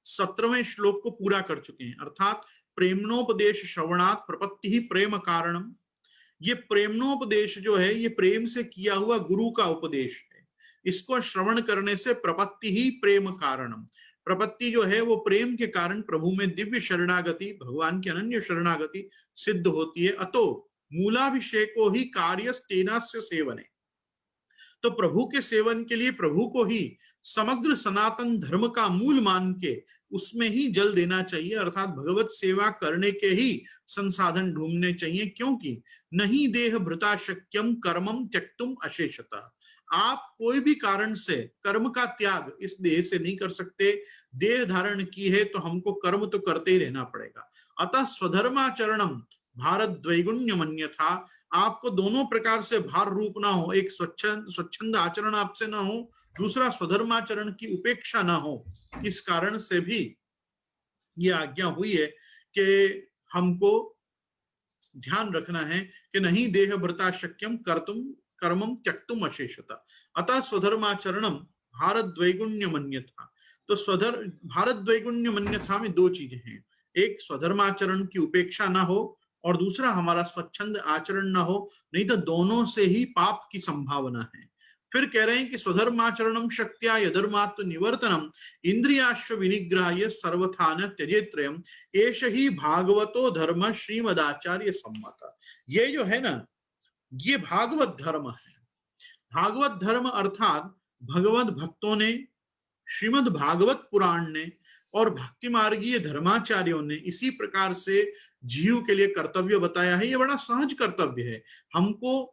17वें श्लोक को पूरा कर चुके हैं, अर्थात प्रेमनोपदेश श्रवणात् प्रपत्ति ही प्रेम कारणम। ये प्रेमनोपदेश जो है ये प्रेम से किया हुआ गुरु का उपदेश है। इसको श्रवण करने से प्रपत्ति ही प्रेम कारणम, प्रपत्ति जो है वो प्रेम के कारण प्रभु में दिव्य शरणागति, भगवान की अनन्य शरणागति सिद्ध होती है। अतो मूलाभिषेको ही कार्यस्तेनास्य सेवने, तो प्रभु के सेवन के लिए प्रभु को ही समग्र सनातन धर्म का मूल मान के उसमें ही जल देना चाहिए, अर्थात भगवत सेवा करने के ही संसाधन ढूंढने चाहिए। क्योंकि नहीं देह भृता शक्यम कर्मम त्यक्तुम अशेषतः, आप कोई भी कारण से कर्म का त्याग इस देह से नहीं कर सकते। देह धारण की है तो हमको कर्म तो करते ही रहना पड़ेगा। अतः स्वधर्माचरणम भारत द्वैगुण्य मन्यथा, आपको दोनों प्रकार से भार रूप ना हो, एक स्वच्छंद आचरण आपसे ना हो, दूसरा स्वधर्माचरण की उपेक्षा ना हो। इस कारण से भी ये आज्ञा हुई है कि हमको ध्यान रखना है कि नहीं देह भृता शक्यम कर्तुम कर्मम त्यक्तुम अशेषता, अतः स्वधर्माचरणम भारत द्वैगुण्य मन्यथा। तो भारत द्वैगुण्य मन्यथा में दो चीजें हैं, एक स्वधर्माचरण की उपेक्षा ना हो और दूसरा हमारा स्वच्छंद आचरण ना हो, नहीं तो दोनों से ही पाप की संभावना है। फिर कह रहे हैं कि स्वधर्माचरणम शक्त्या यधर्मात्व निवर्तनम इंद्रियाश्व विनिग्रहाय सर्वथा न त्यजेत्रयम् एष ही भागवतो धर्म श्रीमदाचार्य सम्मत। ये जो है ना ये भागवत धर्म है। भागवत धर्म अर्थात भगवत भक्तों ने, श्रीमद् भागवत पुराण ने और भक्ति मार्गीय धर्माचार्यों ने इसी प्रकार से जीव के लिए कर्तव्य बताया है। ये बड़ा सहज कर्तव्य है। हमको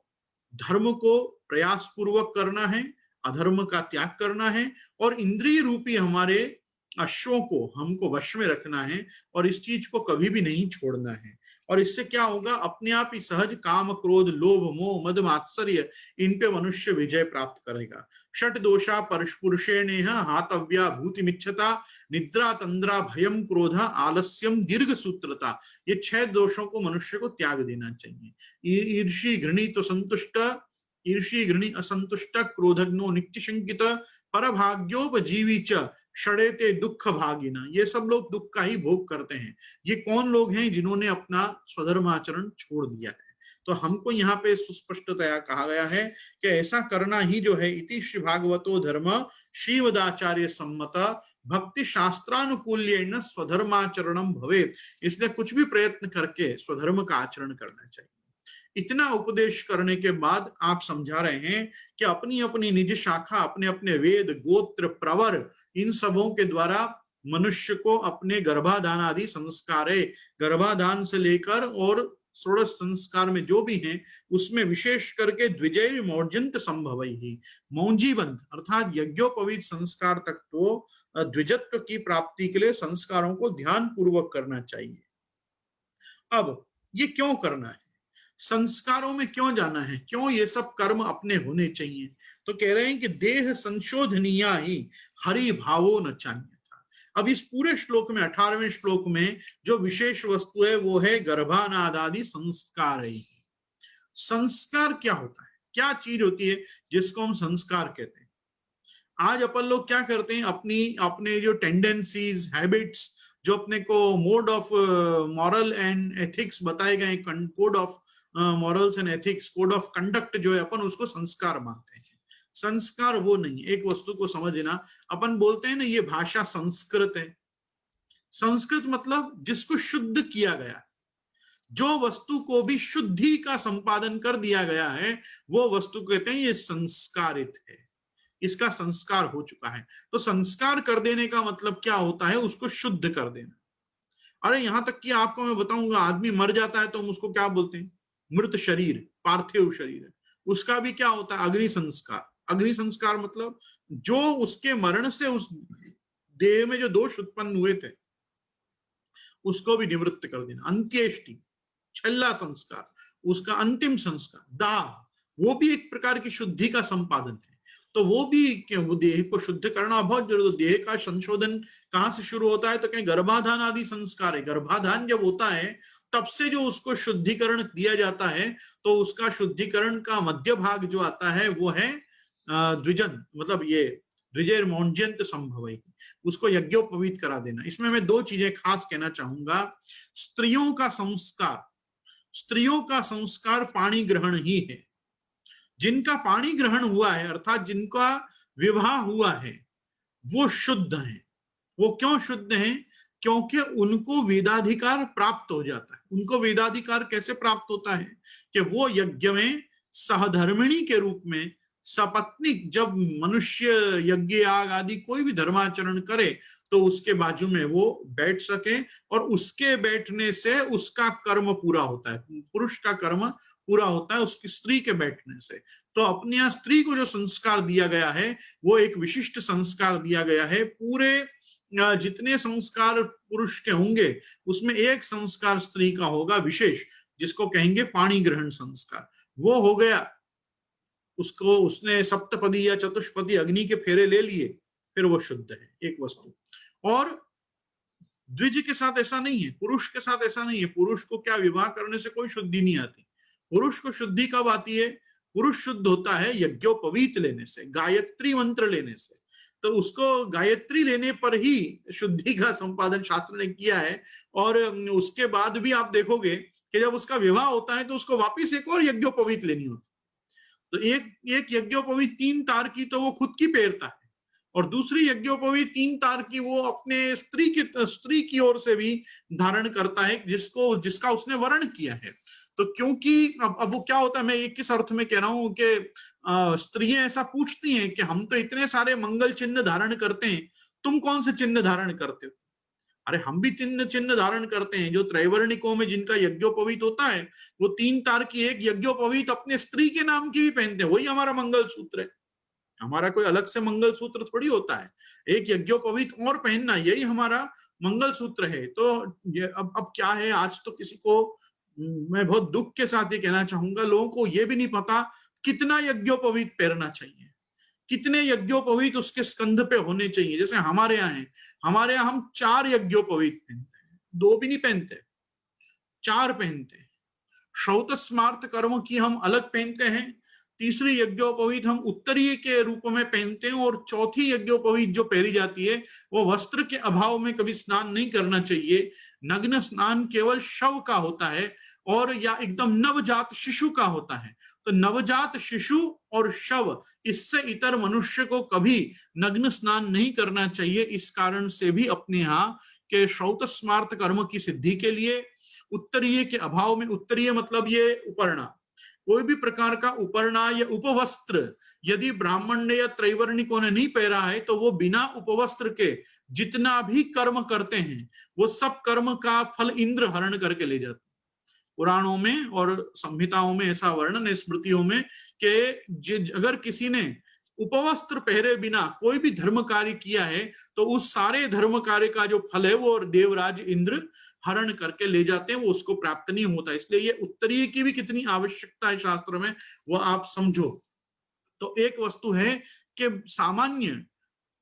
धर्म को प्रयास पूर्वक करना है, अधर्म का त्याग करना है और इंद्रिय रूपी हमारे अश्वों को हमको वश में रखना है और इस चीज को कभी भी नहीं छोड़ना है। और इससे क्या होगा, अपने आप ही सहज काम क्रोध लोभ मोह मद मात्सर्य इन पे मनुष्य विजय प्राप्त करेगा। षट दोषा पुरुषे नेह हातव्या भूतिमिच्छता निद्रा तंद्रा भयम क्रोध आलस्यम दीर्घ सूत्रता, ये 6 दोषों को मनुष्य को त्याग देना चाहिए। ईर्षि घृणी तो संतुष्ट, ईर्षि घृणी असंतुष्ट क्रोधज्ञो नित्य शंकित परभाग्योपजीवी च षडेते दुख भागिना, ये सब लोग दुख का ही भोग करते हैं। ये कौन लोग हैं जिन्होंने अपना स्वधर्माचरण छोड़ दिया है। तो हमको यहाँ पे सुस्पष्टतया कहा गया है कि ऐसा करना ही जो है इति श्री भागवतो धर्म श्रीमदाचार्य सम्मत भक्ति शास्त्रानुकूल्येन स्वधर्माचरणम भवेत्, इसलिए कुछ भी प्रयत्न करके स्वधर्म का आचरण करना चाहिए। इतना उपदेश करने के बाद आप समझा रहे हैं कि अपनी अपनी निज शाखा, अपने अपने वेद गोत्र प्रवर इन सबों के द्वारा मनुष्य को अपने गर्भाधान आदि संस्कारे, गर्भाधान से लेकर और षोडश संस्कार में जो भी हैं उसमें विशेष करके द्विजय मौर्जंत संभव ही मौंजीवंत अर्थात यज्ञोपवीत संस्कार तक तो द्विजत्व की प्राप्ति के लिए संस्कारों को ध्यान पूर्वक करना चाहिए। अब ये क्यों करना है, संस्कारों में क्यों जाना है, क्यों ये सब कर्म अपने होने चाहिए, तो कह रहे हैं कि देह संशोधनीया ही हरि भावो न चाहिए था। अब इस पूरे श्लोक में 18वें श्लोक में जो विशेष वस्तु है वो है गर्भानादादि संस्कार ही। संस्कार क्या होता है, क्या चीज होती है जिसको हम संस्कार कहते हैं। आज अपन लोग क्या करते हैं, अपने जो टेंडेंसीज हैबिट्स जो अपने को mode of moral and ethics बताए गए, code of morals and ethics, code of conduct जो है अपन उसको संस्कार मानते हैं। संस्कार वो नहीं, एक वस्तु को समझना, अपन बोलते हैं ना ये भाषा संस्कृत है, संस्कृत मतलब जिसको शुद्ध किया गया, जो वस्तु को भी शुद्धि का संपादन कर दिया गया है वो वस्तु कहते हैं ये संस्कारित है, इसका संस्कार हो चुका है। तो संस्कार कर देने का मतलब क्या होता है, उसको शुद्ध कर देना। अरे यहां तक कि आपको मैं बताऊंगा, आदमी मर जाता है तो हम उसको क्या बोलते हैं, मृत शरीर, पार्थिव शरीर, उसका भी क्या होता है, अग्नि संस्कार। अग्नि संस्कार मतलब जो उसके मरण से उस देह में जो दोष उत्पन्न हुए थे उसको भी निवृत्त कर देना। अंत्येष्टि, छल्ला संस्कार, उसका अंतिम संस्कार, दाह, वो भी एक प्रकार की शुद्धि का संपादन है। तो वो भी वो देह को शुद्ध करना बहुत जरूरी। तो देह का संशोधन कहां से शुरू होता है, तो कहीं गर्भाधान आदि संस्कार है। गर्भाधान जब होता है तब से जो उसको शुद्धिकरण दिया जाता है, तो उसका शुद्धिकरण का मध्य भाग जो आता है वो है द्विजन, मतलब ये द्विजय मौंज्यंत संभव है, उसको यज्ञोपवीत करा देना। इसमें मैं दो चीजें खास कहना चाहूंगा। स्त्रियों का संस्कार, स्त्रियों का संस्कार पाणी ग्रहण ही है। जिनका पाणी ग्रहण हुआ है अर्थात जिनका विवाह हुआ है वो शुद्ध हैं। वो क्यों शुद्ध हैं, क्योंकि उनको वेदाधिकार प्राप्त हो जाता है। उनको वेदाधिकार कैसे प्राप्त होता है कि वो यज्ञ में सहधर्मिणी के रूप में सपत्नीक, जब मनुष्य यज्ञ याग आदि कोई भी धर्माचरण करे तो उसके बाजू में वो बैठ सके, और उसके बैठने से उसका कर्म पूरा होता है, पुरुष का कर्म पूरा होता है उसकी स्त्री के बैठने से। तो अपनी यहाँ स्त्री को जो संस्कार दिया गया है वो एक विशिष्ट संस्कार दिया गया है। पूरे जितने संस्कार पुरुष के होंगे उसमें एक संस्कार स्त्री का होगा विशेष, जिसको कहेंगे पाणी ग्रहण संस्कार। वो हो गया, उसको उसने सप्तपदी या चतुष्पदी अग्नि के फेरे ले लिए, फिर वो शुद्ध है एक वस्तु। और द्विज के साथ ऐसा नहीं है, पुरुष के साथ ऐसा नहीं है। पुरुष को क्या विवाह करने से कोई शुद्धि नहीं आती। पुरुष को शुद्धि कब आती है, पुरुष शुद्ध होता है यज्ञोपवीत लेने से, गायत्री मंत्र लेने से। तो उसको गायत्री लेने पर ही शुद्धि का संपादन शास्त्र ने किया है। और उसके बाद भी आप देखोगे कि जब उसका विवाह होता है तो उसको वापिस एक और यज्ञोपवीत लेनी होती। तो एक यज्ञोपवीत 3 तार की तो वो खुद की पेरता है, और दूसरी यज्ञोपवीत 3 तार की वो अपने स्त्री की ओर से भी धारण करता है जिसका उसने वर्ण किया है। तो क्योंकि अब वो क्या होता है, मैं एक किस अर्थ में कह रहा हूं कि स्त्रियां ऐसा पूछती हैं कि हम तो इतने सारे मंगल चिन्ह धारण करते हैं, तुम कौन से चिन्ह धारण करते हो। अरे हम भी चिन्ह धारण करते हैं। जो त्रैवर्णिकों में जिनका यज्ञोपवीत होता है वो 3 तार की एक यज्ञोपवीत अपने स्त्री के नाम की भी पहनते हैं, वही हमारा मंगल सूत्र है। हमारा कोई अलग से मंगल सूत्र थोड़ी होता है, एक यज्ञोपवीत और पहनना यही हमारा मंगल सूत्र है। तो ये अब क्या है, आज तो किसी को, मैं बहुत दुख के साथ ये कहना चाहूंगा, लोगों को ये भी नहीं पता कितना यज्ञोपवीत पहनना चाहिए, कितने यज्ञोपवीत उसके स्कंध पे होने चाहिए। जैसे हमारे यहाँ है, हमारे यहाँ हम 4 यज्ञोपवीत पहनते हैं, 2 भी नहीं पहनते, 4 पहनते हैं। श्रौत स्मार्त कर्म की हम अलग पहनते हैं, तीसरी यज्ञोपवीत हम उत्तरीय के रूप में पहनते हैं, और चौथी यज्ञोपवीत जो पहनी जाती है वो वस्त्र के अभाव में कभी स्नान नहीं करना चाहिए। नग्न स्नान केवल शव का होता है, और या एकदम नवजात शिशु का होता है। तो नवजात शिशु और शव, इससे इतर मनुष्य को कभी नग्न स्नान नहीं करना चाहिए। इस कारण से भी अपने यहाँ के श्रौत स्मार्त कर्म की सिद्धि के लिए उत्तरीय के अभाव में, उत्तरीय मतलब ये उपरना, कोई भी प्रकार का उपरना या उपवस्त्र यदि ब्राह्मण ने या त्रैवर्णिकों ने नहीं पहना है तो वो बिना उपवस्त्र के जितना भी कर्म करते हैं वो सब कर्म का फल इंद्र हरण करके ले जाते हैं। पुराणों में और संहिताओं में ऐसा वर्णन है, स्मृतियों में, कि अगर किसी ने उपवस्त्र पहरे बिना कोई भी धर्म कार्य किया है तो उस सारे धर्म कार्य का जो फल है वो देवराज इंद्र हरण करके ले जाते हैं, वो उसको प्राप्त नहीं होता। इसलिए ये उत्तरीय की भी कितनी आवश्यकता है शास्त्र में, वो आप समझो। तो एक वस्तु है कि सामान्य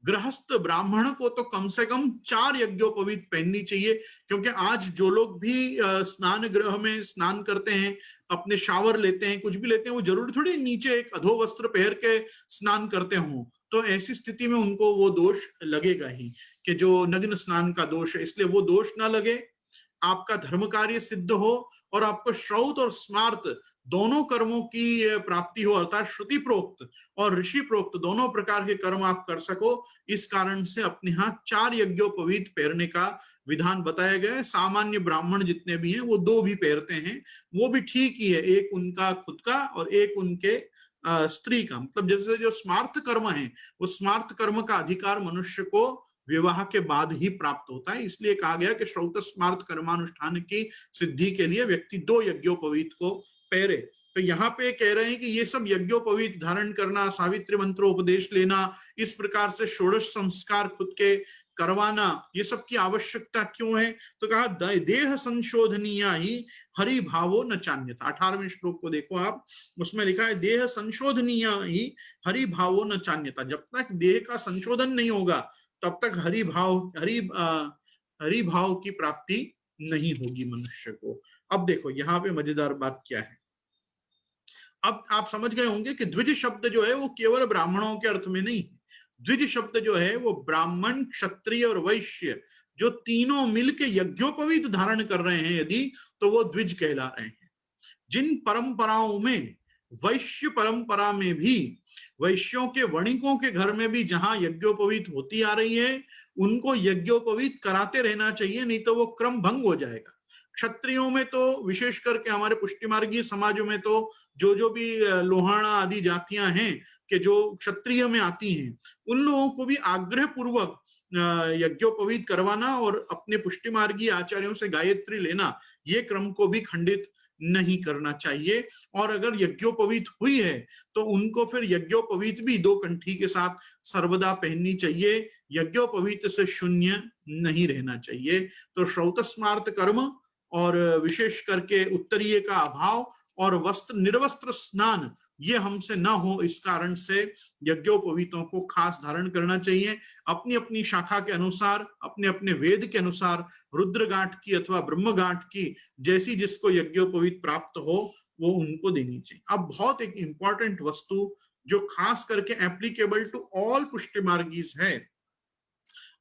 गृहस्थ ब्राह्मण को तो कम से कम 4 यज्ञोपवीत पहननी चाहिए, क्योंकि आज जो लोग भी स्नान गृह में स्नान करते हैं, अपने शावर लेते हैं, कुछ भी लेते हैं, वो जरूर थोड़ी नीचे एक अधो वस्त्र पहन के स्नान करते हों। तो ऐसी स्थिति में उनको वो दोष लगेगा ही, कि जो नग्न स्नान का दोष है। इसलिए वो दोष ना लगे, आपका धर्म कार्य सिद्ध हो और आपको श्रौत और स्मार्त दोनों कर्मों की प्राप्ति हो, अर्थात श्रुति प्रोक्त और ऋषि प्रोक्त दोनों प्रकार के कर्म आप कर सको। इस कारण से अपने यहाँ 4 यज्ञोपवीत पहनने का विधान बताया गया है। सामान्य ब्राह्मण जितने भी हैं वो 2 भी पहनते हैं, वो भी ठीक ही है, एक उनका खुद का और एक उनके स्त्री का। मतलब जैसे जो स्मार्थ कर्म है, वो स्मार्थ कर्म का अधिकार मनुष्य को विवाह के बाद ही प्राप्त होता है। इसलिए कहा गया कि श्रौत स्मार्त कर्मानुष्ठान की सिद्धि के लिए व्यक्ति 2 यज्ञोपवीत को पहरे। तो यहाँ पे कह रहे हैं कि ये सब यज्ञोपवीत धारण करना, सावित्री मंत्रोपदेश लेना, इस प्रकार से षोडश संस्कार खुद के करवाना, ये सब की आवश्यकता क्यों है? तो कहा देह संशोधनीय ही हरि भावो न चान्यता। 18वें श्लोक को देखो आप, उसमें लिखा है देह संशोधनीय ही हरि भावो न चान्यता। जब तक देह का संशोधन नहीं होगा तब तक हरि भाव की प्राप्ति नहीं होगी मनुष्य को। अब देखो यहाँ पे मजेदार बात क्या है। अब आप समझ गए होंगे कि द्विज शब्द जो है वो केवल ब्राह्मणों के अर्थ में नहीं है। द्विज शब्द जो है वो ब्राह्मण, क्षत्रिय और वैश्य जो तीनों मिलके यज्ञोपवीत धारण कर रहे हैं यदि, तो वो द्विज कहला रहे हैं। जिन परंपराओं में, वैश्य परंपरा में भी, वैश्यों के वणिकों के घर में भी जहां यज्ञोपवीत होती आ रही है, उनको यज्ञोपवीत कराते रहना चाहिए, नहीं तो वो क्रम भंग हो जाएगा। क्षत्रियों में तो विशेष करके हमारे पुष्टिमार्गीय समाजों में तो जो भी लोहाणा आदि जातियां हैं कि जो क्षत्रिय में आती हैं, उन लोगों को भी आग्रह पूर्वक यज्ञोपवीत करवाना और अपने पुष्टिमार्गीय आचार्यों से गायत्री लेना, ये क्रम को भी खंडित नहीं करना चाहिए। और अगर यज्ञोपवीत हुई है तो उनको फिर यज्ञोपवीत भी 2 कंठी के साथ सर्वदा पहननी चाहिए, यज्ञोपवीत से शून्य नहीं रहना चाहिए। तो श्रौत स्मार्त कर्म और विशेष करके उत्तरीय का अभाव और वस्त्र निर्वस्त्र स्नान ये हमसे न हो, इस कारण से यज्ञोपवीतों को खास धारण करना चाहिए। अपनी अपनी शाखा के अनुसार, अपने अपने वेद के अनुसार, रुद्र गांठ की अथवा ब्रह्म गांठ की जैसी जिसको यज्ञोपवीत प्राप्त हो वो उनको देनी चाहिए। अब बहुत एक इंपॉर्टेंट वस्तु जो खास करके एप्लीकेबल टू ऑल पुष्टि मार्गीज है,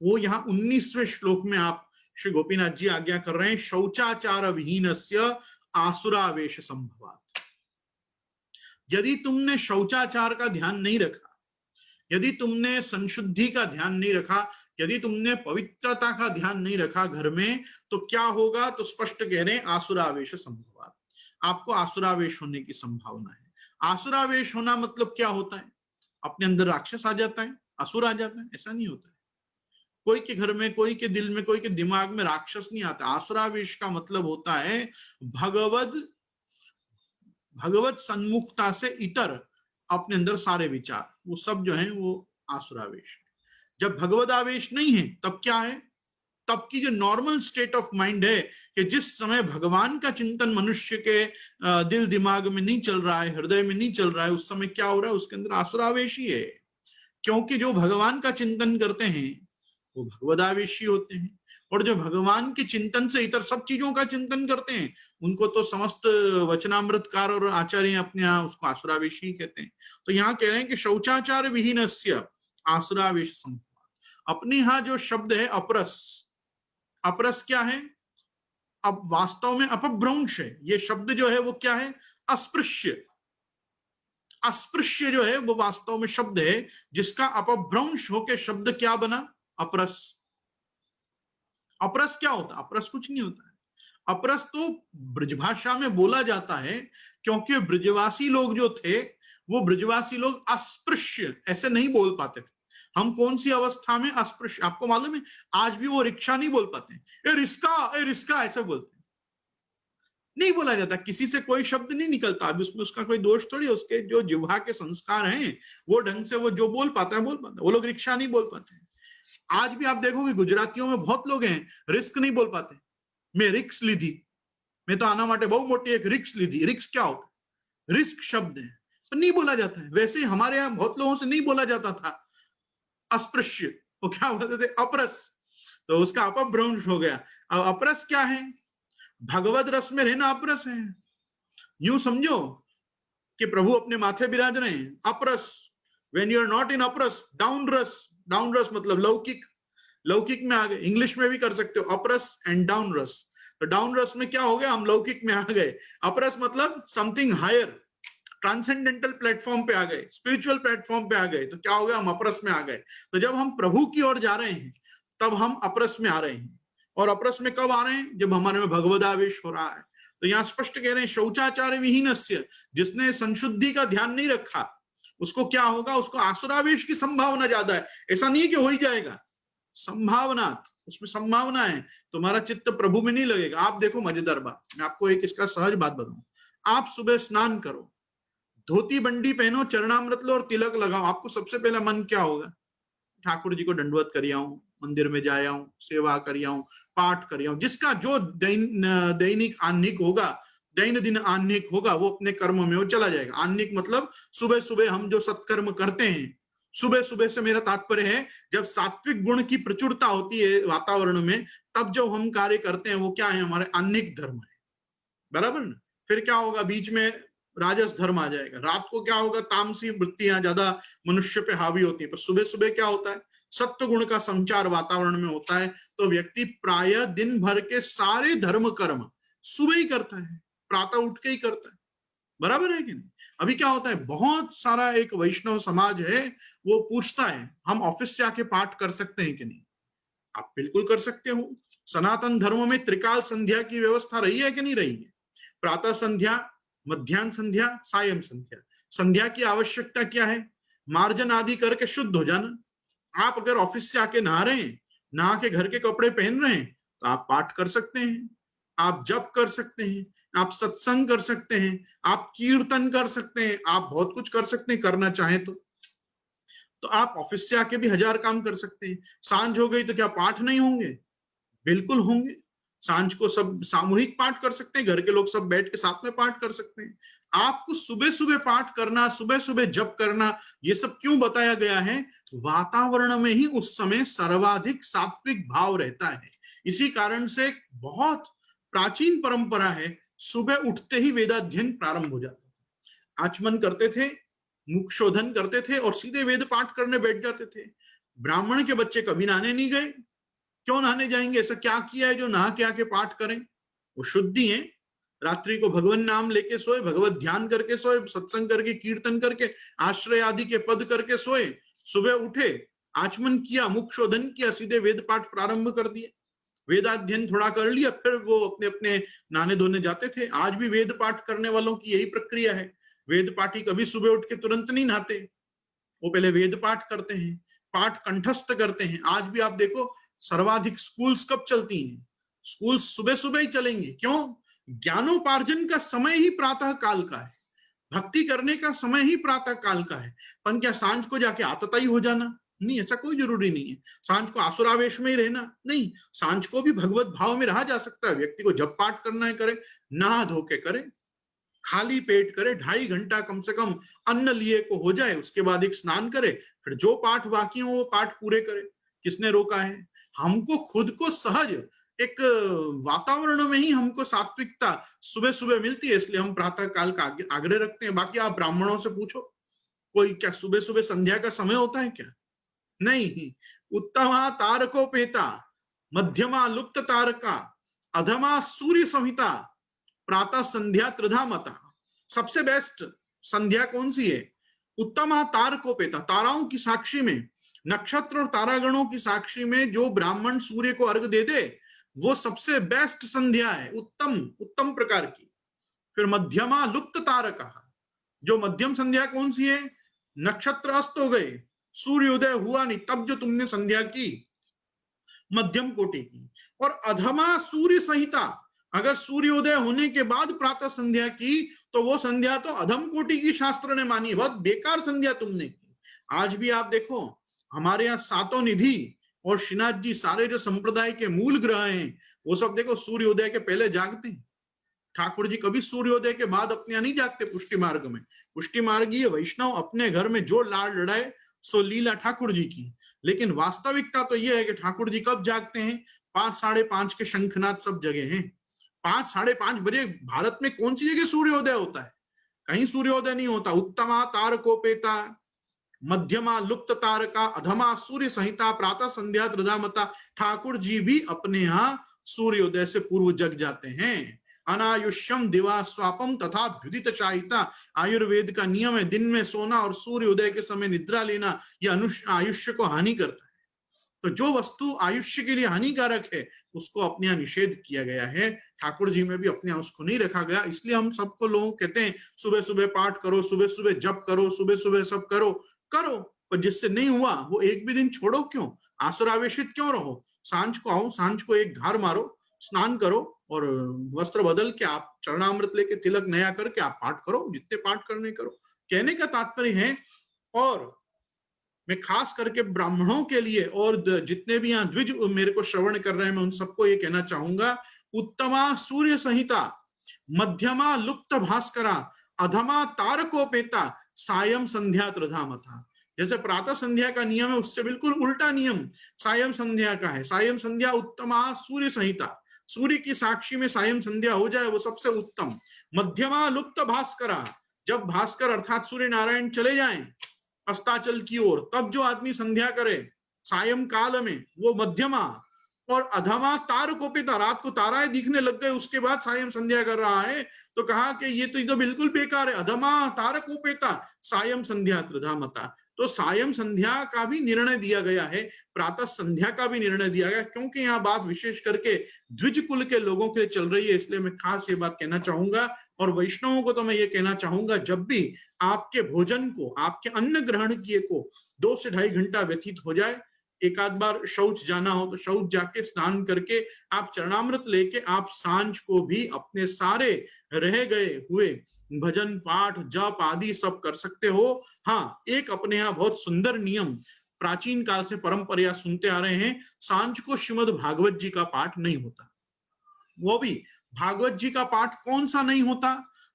वो यहाँ 19वें श्लोक में आप श्री गोपीनाथ जी आज्ञा कर रहे हैं, शौचाचार विहीनस्य आसुरावेश संभवात। यदि तुमने शौचाचार का ध्यान नहीं रखा, यदि तुमने संशुद्धि का ध्यान नहीं रखा, यदि तुमने पवित्रता का ध्यान नहीं रखा घर में, तो क्या होगा? तो स्पष्ट कह रहे हैं आसुरावेश संभवात, आपको आसुरावेश होने की संभावना है। आसुरावेश होना मतलब क्या होता है? अपने अंदर राक्षस आ जाता है, असुर आ जाता है? ऐसा नहीं होता है। कोई के घर में, कोई के दिल में, कोई के दिमाग में राक्षस नहीं आता। आसुरावेश का मतलब होता है भगवत सन्मुखता से इतर अपने अंदर सारे विचार, वो सब जो है वो आसुरावेश है। जब भगवदावेश नहीं है तब क्या है? तब की जो नॉर्मल स्टेट ऑफ माइंड है कि जिस समय भगवान का चिंतन मनुष्य के दिल दिमाग में नहीं चल रहा है, हृदय में नहीं चल रहा है, उस समय क्या हो रहा है? उसके अंदर आसुरावेश ही है। क्योंकि जो भगवान का चिंतन करते हैं वो भगवदावेशी होते हैं, और जो भगवान के चिंतन से इतर सब चीजों का चिंतन करते हैं उनको तो समस्त वचनामृतकार और आचार्य अपने यहाँ उसको आसुरावेशी कहते हैं। तो यहाँ कह रहे हैं कि शौचाचार विहीनस्य आसुरावेश संभवात। अपने यहाँ जो शब्द है अपरस, अपरस क्या है? अब वास्तव में अपभ्रंश है। ये शब्द जो है वो क्या है? अस्पृश्य। अस्पृश्य जो है वो वास्तव में शब्द है जिसका अपभ्रंश होकर शब्द क्या बना? अपरस। अपरस क्या होता है? अपरस कुछ नहीं होता है। अपरस तो ब्रजभाषा में बोला जाता है, क्योंकि ब्रजवासी लोग जो थे वो ब्रजवासी लोग अस्पृश्य ऐसे नहीं बोल पाते थे। हम कौन सी अवस्था में अस्पृश्य, आपको मालूम है? आज भी वो रिक्शा नहीं बोल पाते, ए रिस्का ऐसे बोलते हैं। नहीं बोला जाता, किसी से कोई शब्द नहीं निकलता। अभी उसमें उसका कोई दोष थोड़ी है, उसके जो जिह्वा के संस्कार हैं वो ढंग से, वो जो बोल पाता है बोल पाता है। वो लोग रिक्शा नहीं बोल पाते। आज भी आप देखोगे गुजरातियों में बहुत लोग हैं रिस्क नहीं बोल पाते। मैं रिक्स ली थी, मैं तो आना माटे बहु मोटी एक रिक्स ली थी। रिक्स क्या होता है? रिस्क शब्द है तो नहीं बोला जाता है। वैसे ही हमारे यहाँ बहुत लोगों से नहीं बोला जाता था अस्पृश्य, वो क्या बोलते थे? अपरस। तो उसका अपभ्रंश हो गया। अब अपरस क्या है? भगवत रस में रहना अपरस है। यूं समझो कि प्रभु अपने माथे बिराज रहे हैं, अपरस। When you are not in अपरस, डाउन रस। डाउन रस मतलब लौकिक, लौकिक में आ गए। इंग्लिश में भी कर सकते हो अपरस एंड डाउन रस। तो डाउन रस में क्या हो गया? हम लौकिक में आ गए। अपरस मतलब समथिंग हायर, ट्रांसेंडेंटल प्लेटफॉर्म पे आ गए, स्पिरिचुअल प्लेटफॉर्म पे आ गए। तो क्या हो गया? हम अपरस में आ गए। तो जब हम प्रभु की ओर जा रहे हैं तब हम अपरस में आ रहे हैं। और अपरस में कब आ रहे हैं? जब हमारे में भगवदावेश हो रहा है। तो यहां स्पष्ट कह रहे हैं शौचाचार्य विहीनस्य, जिसने संशुद्धि का ध्यान नहीं रखा उसको क्या होगा? उसको आसुरावेश की संभावना ज्यादा है। ऐसा नहीं है कि हो ही जाएगा, संभावना, उसमें संभावना है। तुम्हारा चित्त प्रभु में नहीं लगेगा। आप देखो मजेदार बात, मैं आपको एक इसका सहज बात बताऊं। आप सुबह स्नान करो, धोती बंडी पहनो, चरणामृत लो और तिलक लगाओ, आपको सबसे पहला मन क्या होगा? ठाकुर जी को दंडवत करिया हूं, मंदिर में जाया हूं, सेवा करिया हूं, पाठ करिया हूं। जिसका जो दैनिक आह्निक होगा, दैन दिन आह्निक होगा, वो अपने कर्म में वो चला जाएगा। आह्निक मतलब सुबह सुबह हम जो सत्कर्म करते हैं, सुबह सुबह से मेरा तात्पर्य है जब सात्विक गुण की प्रचुरता होती है वातावरण में, तब जो हम कार्य करते हैं वो क्या है? हमारे आह्निक धर्म है, बराबर ना? फिर क्या होगा? बीच में राजस धर्म आ जाएगा। रात को क्या होगा? तामसी वृत्तियां ज्यादा मनुष्य पे हावी होती है। पर सुबह सुबह क्या होता है? सत्व गुण का संचार वातावरण में होता है। तो व्यक्ति प्राय दिन भर के सारे धर्म कर्म सुबह ही करता है, प्रातः उठ के ही करता है, बराबर है कि नहीं? अभी क्या होता है, बहुत सारा एक वैष्णव समाज है, वो पूछता है हम ऑफिस से आके पाठ कर सकते हैं कि नहीं? आप बिल्कुल कर सकते हो। सनातन धर्म में त्रिकाल संध्या की व्यवस्था रही है कि नहीं रही है? प्रातः संध्या, मध्याह्न संध्या, सायं संध्या। संध्या की आवश्यकता क्या है? मार्जन आदि करके शुद्ध हो जाना। आप अगर ऑफिस से आके नहा रहे हैं, नहा के घर के कपड़े पहन रहे हैं, तो आप पाठ कर सकते हैं, आप जप कर सकते हैं, आप सत्संग कर सकते हैं, आप कीर्तन कर सकते हैं, आप बहुत कुछ कर सकते हैं करना चाहें तो आप ऑफिस से आके भी हजार काम कर सकते हैं। सांझ हो गई तो क्या पाठ नहीं होंगे? बिल्कुल होंगे। सांझ को सब सामूहिक पाठ कर सकते हैं, घर के लोग सब बैठ के साथ में पाठ कर सकते हैं। आपको सुबह सुबह पाठ करना, सुबह सुबह जप करना, ये सब क्यों बताया गया है? वातावरण में ही उस समय सर्वाधिक सात्विक भाव रहता है। इसी कारण से बहुत प्राचीन परंपरा है, सुबह उठते ही वेदाध्ययन प्रारंभ हो जाता है। आचमन करते थे, मुख शोधन करते थे और सीधे वेद पाठ करने बैठ जाते थे। ब्राह्मण के बच्चे कभी नहाने नहीं गए। क्यों नहाने जाएंगे? ऐसा क्या किया है जो नहा के आके पाठ करें? वो शुद्धि है। रात्रि को भगवान नाम लेके सोए, भगवत ध्यान करके सोए, सत्संग करके, कीर्तन करके, आश्रय आदि के पद करके सोए, सुबह उठे, आचमन किया, मुख शोधन किया, सीधे वेद पाठ प्रारंभ कर दिए, वेदाध्ययन थोड़ा कर लिया, फिर वो अपने अपने नहाने धोने जाते थे। आज भी वेद पाठ करने वालों की यही प्रक्रिया है। वेद पाठी कभी सुबह उठ के तुरंत नहीं नहाते, वो पहले वेद पाठ करते हैं, पाठ कंठस्थ करते हैं। आज भी आप देखो सर्वाधिक स्कूल्स कब चलती हैं? स्कूल सुबह सुबह ही चलेंगे। क्यों? ज्ञानोपार्जन का समय ही प्रातः काल का है, भक्ति करने का समय ही प्रातः काल का है। पर क्या सांझ को जाके आतताई हो जाना? नहीं, ऐसा कोई जरूरी नहीं है। सांझ को आसुरावेश में ही रहना नहीं, सांझ को भी भगवत भाव में रहा जा सकता है। व्यक्ति को जब पाठ करना है करे, नहा धो के करे, खाली पेट करे, 2.5 घंटा कम से कम अन्न लिए को हो जाए, उसके बाद एक स्नान करे, फिर जो पाठ बाकी हो वो पाठ पूरे करे। किसने रोका है? हमको खुद को सहज एक वातावरण में ही हमको सात्विकता सुबह सुबह मिलती है, इसलिए हम प्रातः काल का आग्रह रखते हैं। बाकी आप ब्राह्मणों से पूछो, कोई क्या सुबह सुबह संध्या का समय होता है क्या? नहीं। उत्तमा तारकोपेता, मध्यमा लुप्त तारका, अधमा सूर्य संहिता, प्रातः संध्या त्रिधा मता। सबसे बेस्ट संध्या कौन सी है? उत्तमा तारकोपेता, ताराओं की साक्षी में, नक्षत्र और तारागणों की साक्षी में जो ब्राह्मण सूर्य को अर्घ दे दे, वो सबसे बेस्ट संध्या है, उत्तम उत्तम प्रकार की। फिर मध्यमा लुप्त तारका, जो मध्यम संध्या कौन सी है? नक्षत्र अस्त हो गए, सूर्य उदय हुआ नहीं, तब जो तुमने संध्या की, मध्यम कोटि की। और अधमा सूर्य संहिता, अगर सूर्योदय होने के बाद प्रातः संध्या की तो वो संध्या तो अधम कोटि की शास्त्र ने मानी, बहुत बेकार संध्या तुमने की। आज भी आप देखो हमारे यहाँ सातों निधि और श्रीनाथ जी सारे जो संप्रदाय के मूल ग्रह हैं वो सब देखो सूर्योदय के पहले जागते हैं। ठाकुर जी कभी सूर्योदय के बाद अपने यहाँ नहीं जागते पुष्टि मार्ग में। पुष्टि मार्गीय वैष्णव अपने घर में जो लाड़ लड़ाए सो लीला ठाकुर जी की, लेकिन वास्तविकता तो यह है कि ठाकुर जी कब जागते हैं? 5 साढ़े 5 के शंखनाद सब जगह हैं। 5 साढ़े 5 बजे भारत में कौन सी जगह सूर्योदय होता है? कहीं सूर्योदय नहीं होता। उत्तमा तारकोपेता, मध्यमा लुप्त तारका, अधमा सूर्य संहिता, प्रातः संध्या त्रिधामता। ठाकुर जी भी अपने यहाँ सूर्योदय से पूर्व जग जाते हैं। अनायुष्यम दिवा स्वापम तथा भ्युदित चाहिता, आयुर्वेद का नियम है दिन में सोना और सूर्योदय के समय निद्रा लेना, यह आयुष्य को हानि करता है। तो जो वस्तु आयुष्य के लिए हानिकारक है उसको अपने यहाँ निषेध किया गया है। ठाकुर जी में भी अपने यहाँ उसको नहीं रखा गया। इसलिए हम सबको लोग कहते हैं सुबह सुबह पाठ करो, सुबह सुबह जप करो, सुबह सुबह सब करो करो, पर जिससे नहीं हुआ वो एक भी दिन छोड़ो क्यों, आसुरावेशित क्यों रहो? सांझ को आओ, सांझ को एक धार मारो, स्नान करो और वस्त्र बदल के आप चरणामृत लेके तिलक नया करके आप पाठ करो, जितने पाठ करने करो। कहने का तात्पर्य है, और मैं खास करके ब्राह्मणों के लिए और जितने भी यहाँ द्विज मेरे को श्रवण कर रहे हैं मैं उन सबको ये कहना चाहूंगा, उत्तमा सूर्य संहिता, मध्यमा लुप्त भास्करा, अधमा तारकोपेता, सायं संध्या त्रिधामता। जैसे प्रातः संध्या का नियम है उससे बिल्कुल उल्टा नियम सायं संध्या का है। सायं संध्या उत्तमा सूर्य संहिता, सूर्य की साक्षी में सायं संध्या हो जाए वो सबसे उत्तम। मध्यमा लुप्त भास्करा, जब भास्कर अर्थात सूर्य नारायण चले जाएं अस्ताचल की ओर तब जो आदमी संध्या करे सायं काल में वो मध्यमा। और अधमा तारकोपिता, रात को ताराएं दिखने लग गए उसके बाद सायं संध्या कर रहा है, तो कहा कि ये तो बिल्कुल बेकार है। अधमा तारकोपेता सायं संध्या त्रिधामता। तो सायं संध्या का भी निर्णय दिया गया है, प्रातः संध्या का भी निर्णय दिया गया, क्योंकि यहाँ बात विशेष करके द्विज कुल के लोगों के लिए चल रही है, इसलिए मैं खास ये बात कहना चाहूंगा। और वैष्णवों को तो मैं ये कहना चाहूंगा, जब भी आपके भोजन को, आपके अन्न ग्रहण किए को 2 से 2.5 घंटा व्यतीत हो जाए, एक आध बार शौच जाना हो तो शौच जाके स्नान करके आप चरणामृत लेके आप सांझ को भी अपने सारे रह गए हुए भजन पाठ जप आदि सब कर सकते हो। हाँ, एक अपने यहाँ बहुत सुंदर नियम प्राचीन काल से परंपरा सुनते आ रहे हैं, सांझ को श्रीमद् भागवत जी का पाठ नहीं होता। वो भी भागवत जी का पाठ कौन सा नहीं होता?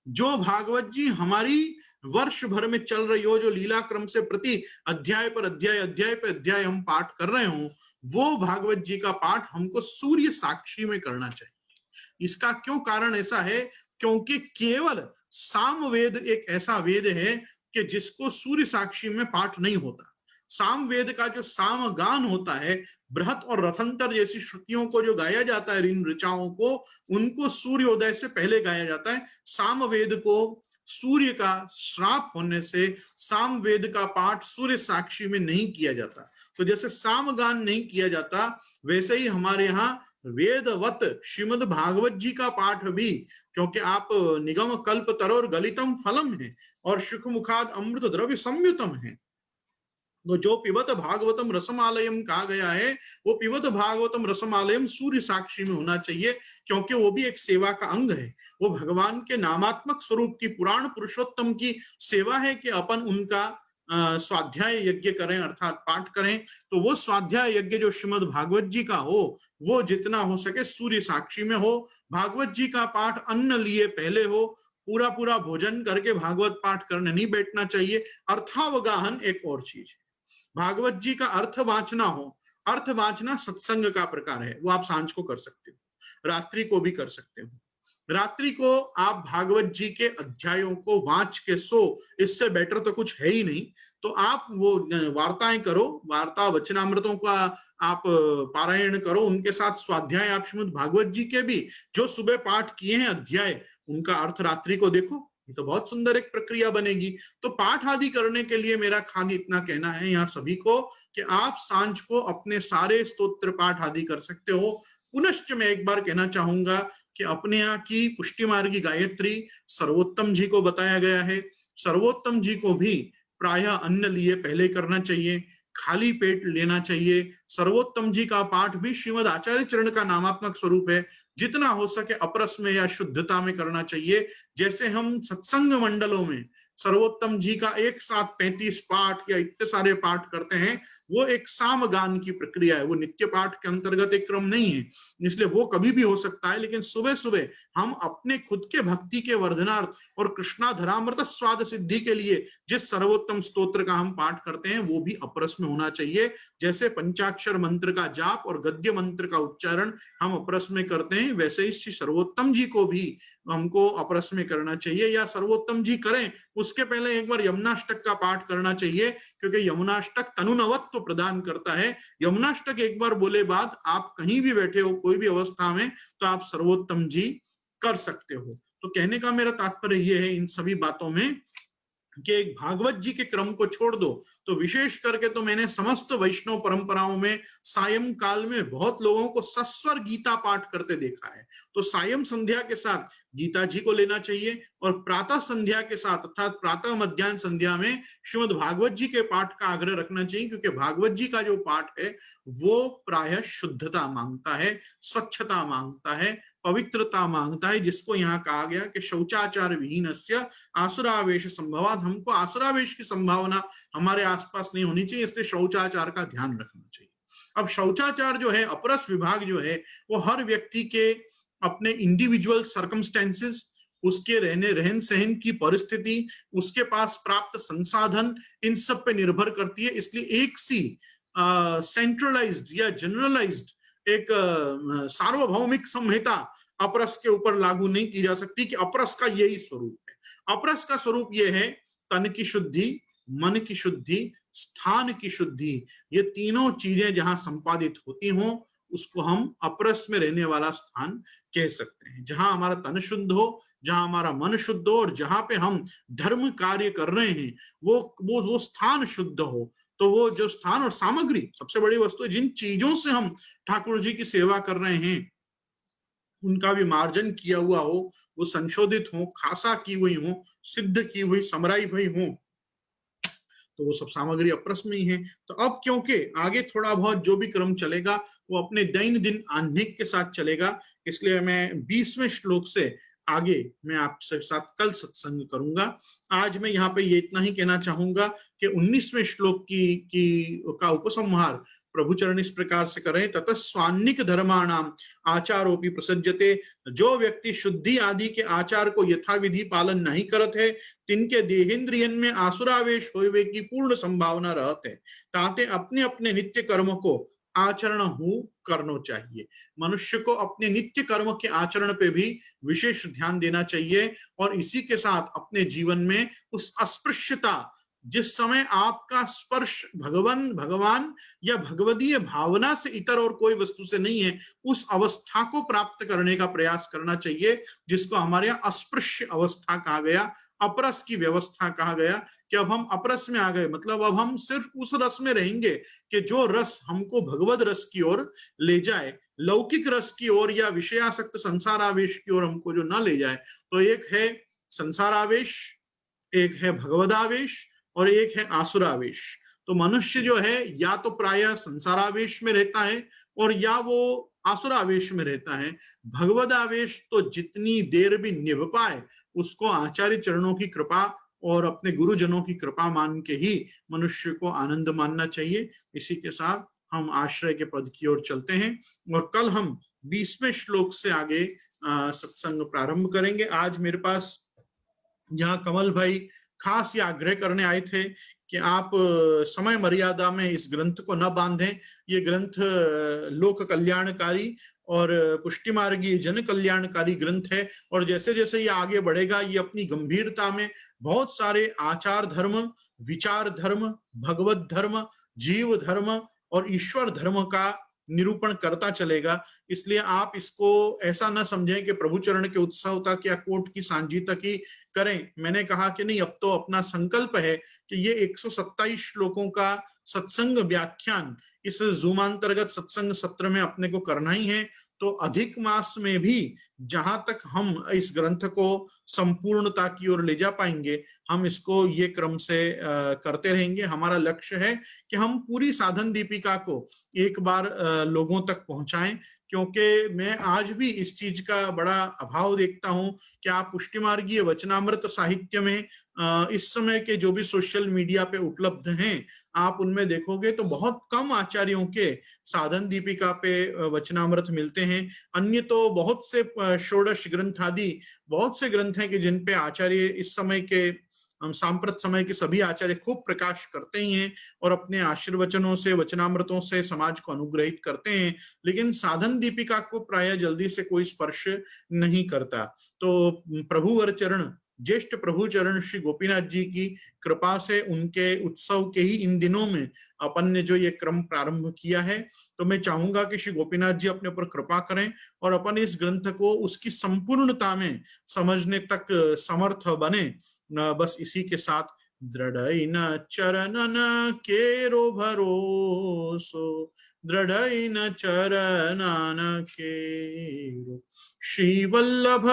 जो भागवत जी हमारी वर्ष भर में चल रही हो, जो लीला क्रम से प्रति अध्याय पर अध्याय, अध्याय पर अध्याय हम पाठ कर रहे हो, वो भागवत जी का पाठ हमको सूर्य साक्षी में करना चाहिए। इसका क्यों कारण ऐसा है? क्योंकि केवल सामवेद एक ऐसा वेद है कि जिसको सूर्य साक्षी में पाठ नहीं होता। सामवेद का जो सामगान होता है, बृहत और रथंतर जैसी श्रुतियों को जो गाया जाता है, इन ऋचाओं को, उनको सूर्योदय से पहले गाया जाता है। सामवेद को सूर्य का श्राप होने से सामवेद का पाठ सूर्य साक्षी में नहीं किया जाता। तो जैसे सामगान नहीं किया जाता, वैसे ही हमारे यहाँ वेदवत श्रीमद् भागवत जी का पाठ भी, क्योंकि आप निगम कल्प तरोर गलितम फलम है और सुख मुखाद अमृत द्रव्य संयुतम है। तो जो पिबत भागवतम रसमालयम कहा गया है, वो पिबत भागवतम रसमालयम सूर्य साक्षी में होना चाहिए, क्योंकि वो भी एक सेवा का अंग है। वो भगवान के नामात्मक स्वरूप की, पुराण पुरुषोत्तम की सेवा है कि अपन उनका स्वाध्याय यज्ञ करें अर्थात पाठ करें। तो वो स्वाध्याय यज्ञ जो श्रीमद् भागवत जी का हो वो जितना हो सके सूर्य साक्षी में हो। भागवत जी का पाठ अन्न लिए पहले हो, पूरा पूरा भोजन करके भागवत पाठ करने नहीं बैठना चाहिए। अर्थावगाहन एक और चीज है, भागवत जी का अर्थ वाचना हो। अर्थ वाचना सत्संग का प्रकार है, वो आप सांझ को कर सकते हो, रात्रि को भी कर सकते हो। रात्रि को आप भागवत जी के अध्यायों को वाच के सो, इससे बेटर तो कुछ है ही नहीं। तो आप वो वार्ताएं करो, वार्ता वचनामृतों का आप पारायण करो, उनके साथ स्वाध्याय आप श्रीमद् भागवत जी के भी जो सुबह पाठ किए हैं अध्याय, उनका अर्थ रात्रि को देखो, ये तो बहुत सुंदर एक प्रक्रिया बनेगी। तो पाठ आदि करने के लिए मेरा खाली इतना कहना है यहाँ सभी को कि आप सांझ को अपने सारे स्तोत्र पाठ आदि कर सकते हो। पुनश्च मैं एक बार कहना चाहूंगा कि अपने यहाँ की पुष्टि मार्गी गायत्री सर्वोत्तम जी को बताया गया है। सर्वोत्तम जी को भी प्रायः अन्न लिए पहले करना चाहिए, खाली पेट लेना चाहिए। सर्वोत्तम जी का पाठ भी श्रीमद् आचार्य चरण का नामात्मक स्वरूप है, जितना हो सके अपरस में या शुद्धता में करना चाहिए। जैसे हम सत्संग मंडलों में सर्वोत्तम जी का एक साथ 35 पाठ या इतने सारे पाठ करते हैं, वो एक सामगान की प्रक्रिया है, वो नित्य पाठ के अंतर्गत एक क्रम नहीं है, इसलिए वो कभी भी हो सकता है। लेकिन सुबह सुबह हम अपने खुद के भक्ति के वर्धनार्थ और कृष्णाधरामृत स्वाद सिद्धि के लिए जिस सर्वोत्तम स्तोत्र का हम पाठ करते हैं वो भी अपरस में होना चाहिए। जैसे पंचाक्षर मंत्र का जाप और गद्य मंत्र का उच्चारण हम अपरस में करते हैं, वैसे ही श्री सर्वोत्तम जी को भी हमको अपरस में करना चाहिए। या सर्वोत्तम जी करें उसके पहले एक बार यमुनाष्टक का पाठ करना चाहिए, क्योंकि यमुनाष्टक तनुनवत्व प्रदान करता है। यमुनाष्टक एक बार बोले बाद आप कहीं भी बैठे हो, कोई भी अवस्था में, तो आप सर्वोत्तम जी कर सकते हो। तो कहने का मेरा तात्पर्य यह है इन सभी बातों में कि एक भागवत जी के क्रम को छोड़ दो तो विशेष करके तो मैंने समस्त वैष्णव परंपराओं में सायं काल में बहुत लोगों को सस्वर गीता पाठ करते देखा है। तो सायं संध्या के साथ गीता जी को लेना चाहिए और प्रातः संध्या के साथ अर्थात प्रातः मध्याह्न संध्या में श्रीमद् भागवत जी के पाठ का आग्रह रखना चाहिए, क्योंकि भागवत जी का जो पाठ है वो प्रायः शुद्धता मांगता है, स्वच्छता मांगता है, पवित्रता मांगता है, जिसको यहाँ कहा गया कि शौचाचार विहीनस्य आसुरावेश संभवात। हमको आसुरावेश की संभावना हमारे आसपास नहीं होनी चाहिए, इसलिए शौचाचार का ध्यान रखना चाहिए। अब शौचाचार जो है, अपरस विभाग जो है, वो हर व्यक्ति के अपने इंडिविजुअल सर्कमस्टेंसेस, उसके रहन सहन की परिस्थिति, उसके पास प्राप्त संसाधन, इन सब पे निर्भर करती है। इसलिए एक सी सेंट्रलाइज्ड या जनरलाइज्ड एक सार्वभौमिक संहिता अपरस के ऊपर लागू नहीं की जा सकती कि अपरस का यही स्वरूप है। अपरस का स्वरूप यह है तन की शुद्धि, मन की शुद्धि, स्थान की शुद्धि। ये तीनों चीजें जहां संपादित होती हों उसको हम अपरस में रहने वाला स्थान कह सकते हैं। जहां हमारा तन शुद्ध हो, जहां हमारा मन शुद्ध हो और जहां पे हम धर्म कार्य कर रहे हैं वो स्थान शुद्ध हो। तो वो जो स्थान और सामग्री, सबसे बड़ी वस्तु है, जिन चीजों से हम ठाकुर जी की सेवा कर रहे हैं उनका भी मार्जन किया हुआ हो, वो संशोधित हो, खासा की हुई हो, सिद्ध की हुई, समराई हुई हो, तो वो सब सामग्री अपरस में ही है। तो अब क्योंकि आगे थोड़ा बहुत जो भी क्रम चलेगा वो अपने दैनंदिन आह्निक के साथ चलेगा, इसलिए मैं 20वें श्लोक से आगे मैं आपसे साथ कल सत्संग करूंगा। आज मैं यहाँ पे ये इतना ही कहना चाहूंगा कि 19वें श्लोक का उपसंहार प्रभु चरण इस प्रकार से करें, ततः स्वान्निक धर्माणाम आचारोपि प्रसज्यते। जो व्यक्ति शुद्धि आदि के आचार को यथाविधि पालन नहीं करत है, तिनके देहेंद्रियन में आसुरावेश होवे की पूर्ण संभावना रहते है। ताते अपने अपने नित्य कर्म को आचरण हो करना चाहिए। मनुष्य को अपने नित्य कर्म के आचरण पे भी विशेष ध्यान देना चाहिए और इसी के साथ अपने जीवन में उस अस्पृश्यता, जिस समय आपका स्पर्श भगवान या भगवदीय भावना से इतर और कोई वस्तु से नहीं है, उस अवस्था को प्राप्त करने का प्रयास करना चाहिए, जिसको हमारे यहाँ अस्पृश्य अवस्था कहा गया, अपरस की व्यवस्था कहा गया। कि अब हम अपरस में आ गए, मतलब अब हम सिर्फ उस रस में रहेंगे कि जो रस हमको भगवद रस की ओर ले जाए, लौकिक रस की ओर या विषयासक्त संसारावेश की ओर हमको जो ना ले जाए। तो एक है संसारावेश, एक है भगवदावेश और एक है आसुरावेश। तो मनुष्य जो है या तो प्रायः संसारावेश में रहता है और या वो आसुरावेश में रहता है। भगवदावेश तो जितनी देर भी निभ पाए उसको आचार्य चरणों की कृपा और अपने गुरुजनों की कृपा मान के ही मनुष्य को आनंद मानना चाहिए। इसी के साथ हम आश्रय के पद की ओर चलते हैं और कल हम 20वें श्लोक से आगे सत्संग प्रारंभ करेंगे। आज मेरे पास यहाँ कमल भाई खास ये आग्रह करने आए थे कि आप समय मर्यादा में इस ग्रंथ को न बांधें। ये ग्रंथ लोक कल्याणकारी और पुष्टि मार्गी जन कल्याणकारी ग्रंथ है और जैसे जैसे ये आगे बढ़ेगा ये अपनी गंभीरता में बहुत सारे आचार धर्म, विचार धर्म, भगवत धर्म, जीव धर्म और ईश्वर धर्म का निरूपण करता चलेगा। इसलिए आप इसको ऐसा न समझें कि प्रभु चरण के उत्सव तक या कोर्ट की सांझी तक ही करें। मैंने कहा कि नहीं, अब तो अपना संकल्प है कि ये 127 श्लोकों का सत्संग व्याख्यान इस जूमांतर्गत सत्संग सत्र में अपने को करना ही है। तो अधिक मास में भी जहां तक हम इस ग्रंथ को संपूर्णता की ओर ले जा पाएंगे हम इसको ये क्रम से करते रहेंगे। हमारा लक्ष्य है कि हम पूरी साधन दीपिका को एक बार लोगों तक पहुंचाएं, क्योंकि मैं आज भी इस चीज का बड़ा अभाव देखता हूं कि आप पुष्टि मार्गीय वचनामृत साहित्य में इस समय के जो भी सोशल मीडिया पे उपलब्ध हैं, आप उनमें देखोगे तो बहुत कम आचार्यों के साधन दीपिका पे वचनामृत मिलते हैं। अन्य तो बहुत से षोडश ग्रंथ आदि बहुत से ग्रंथ हैं कि जिन पे आचार्य इस समय के सांप्रत समय के सभी आचार्य खूब प्रकाश करते ही हैं और अपने आशीर्वचनों से वचनामृतों से समाज को अनुग्रहित करते हैं, लेकिन साधन दीपिका को प्राय जल्दी से कोई स्पर्श नहीं करता। तो प्रभुवर चरण, ज्येष्ठ प्रभु चरण श्री गोपीनाथ जी की कृपा से उनके उत्सव के ही इन दिनों में अपन ने जो ये क्रम प्रारंभ किया है, तो मैं चाहूंगा कि श्री गोपीनाथ जी अपने ऊपर कृपा करें और अपन इस ग्रंथ को उसकी संपूर्णता में समझने तक समर्थ बने। बस इसी के साथ, दृढ़ न चरणन केरो भरोसो, दृढ़ न चरणन केरो, श्री वल्लभ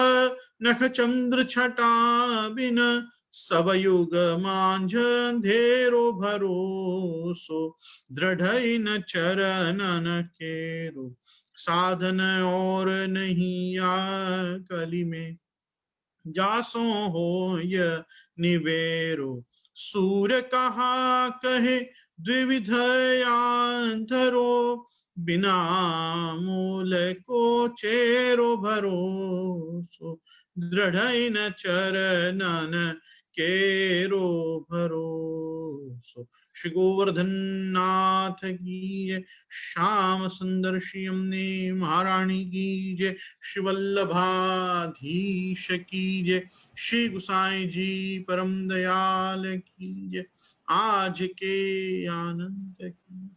नख चंद्र छटा बिन, सब युग मांझ अंधेरो भरोसो, दृढ़ न चरणन केरो, साधन और नहीं आ कली में, जासो हो य निवेरो, सूर्य कहा कहे द्विविध यांधरो, बिना मूल को चेरो भरोसो, दृढ़ न चरणन केरो भरोसो। श्री गोवर्धन नाथ की जय, श्याम सुंदर श्री यमुने महारानी की जय, श्री वल्लभाधीश की जय, श्री गुसाई जी परम दयाल की जय, आज के आनंद की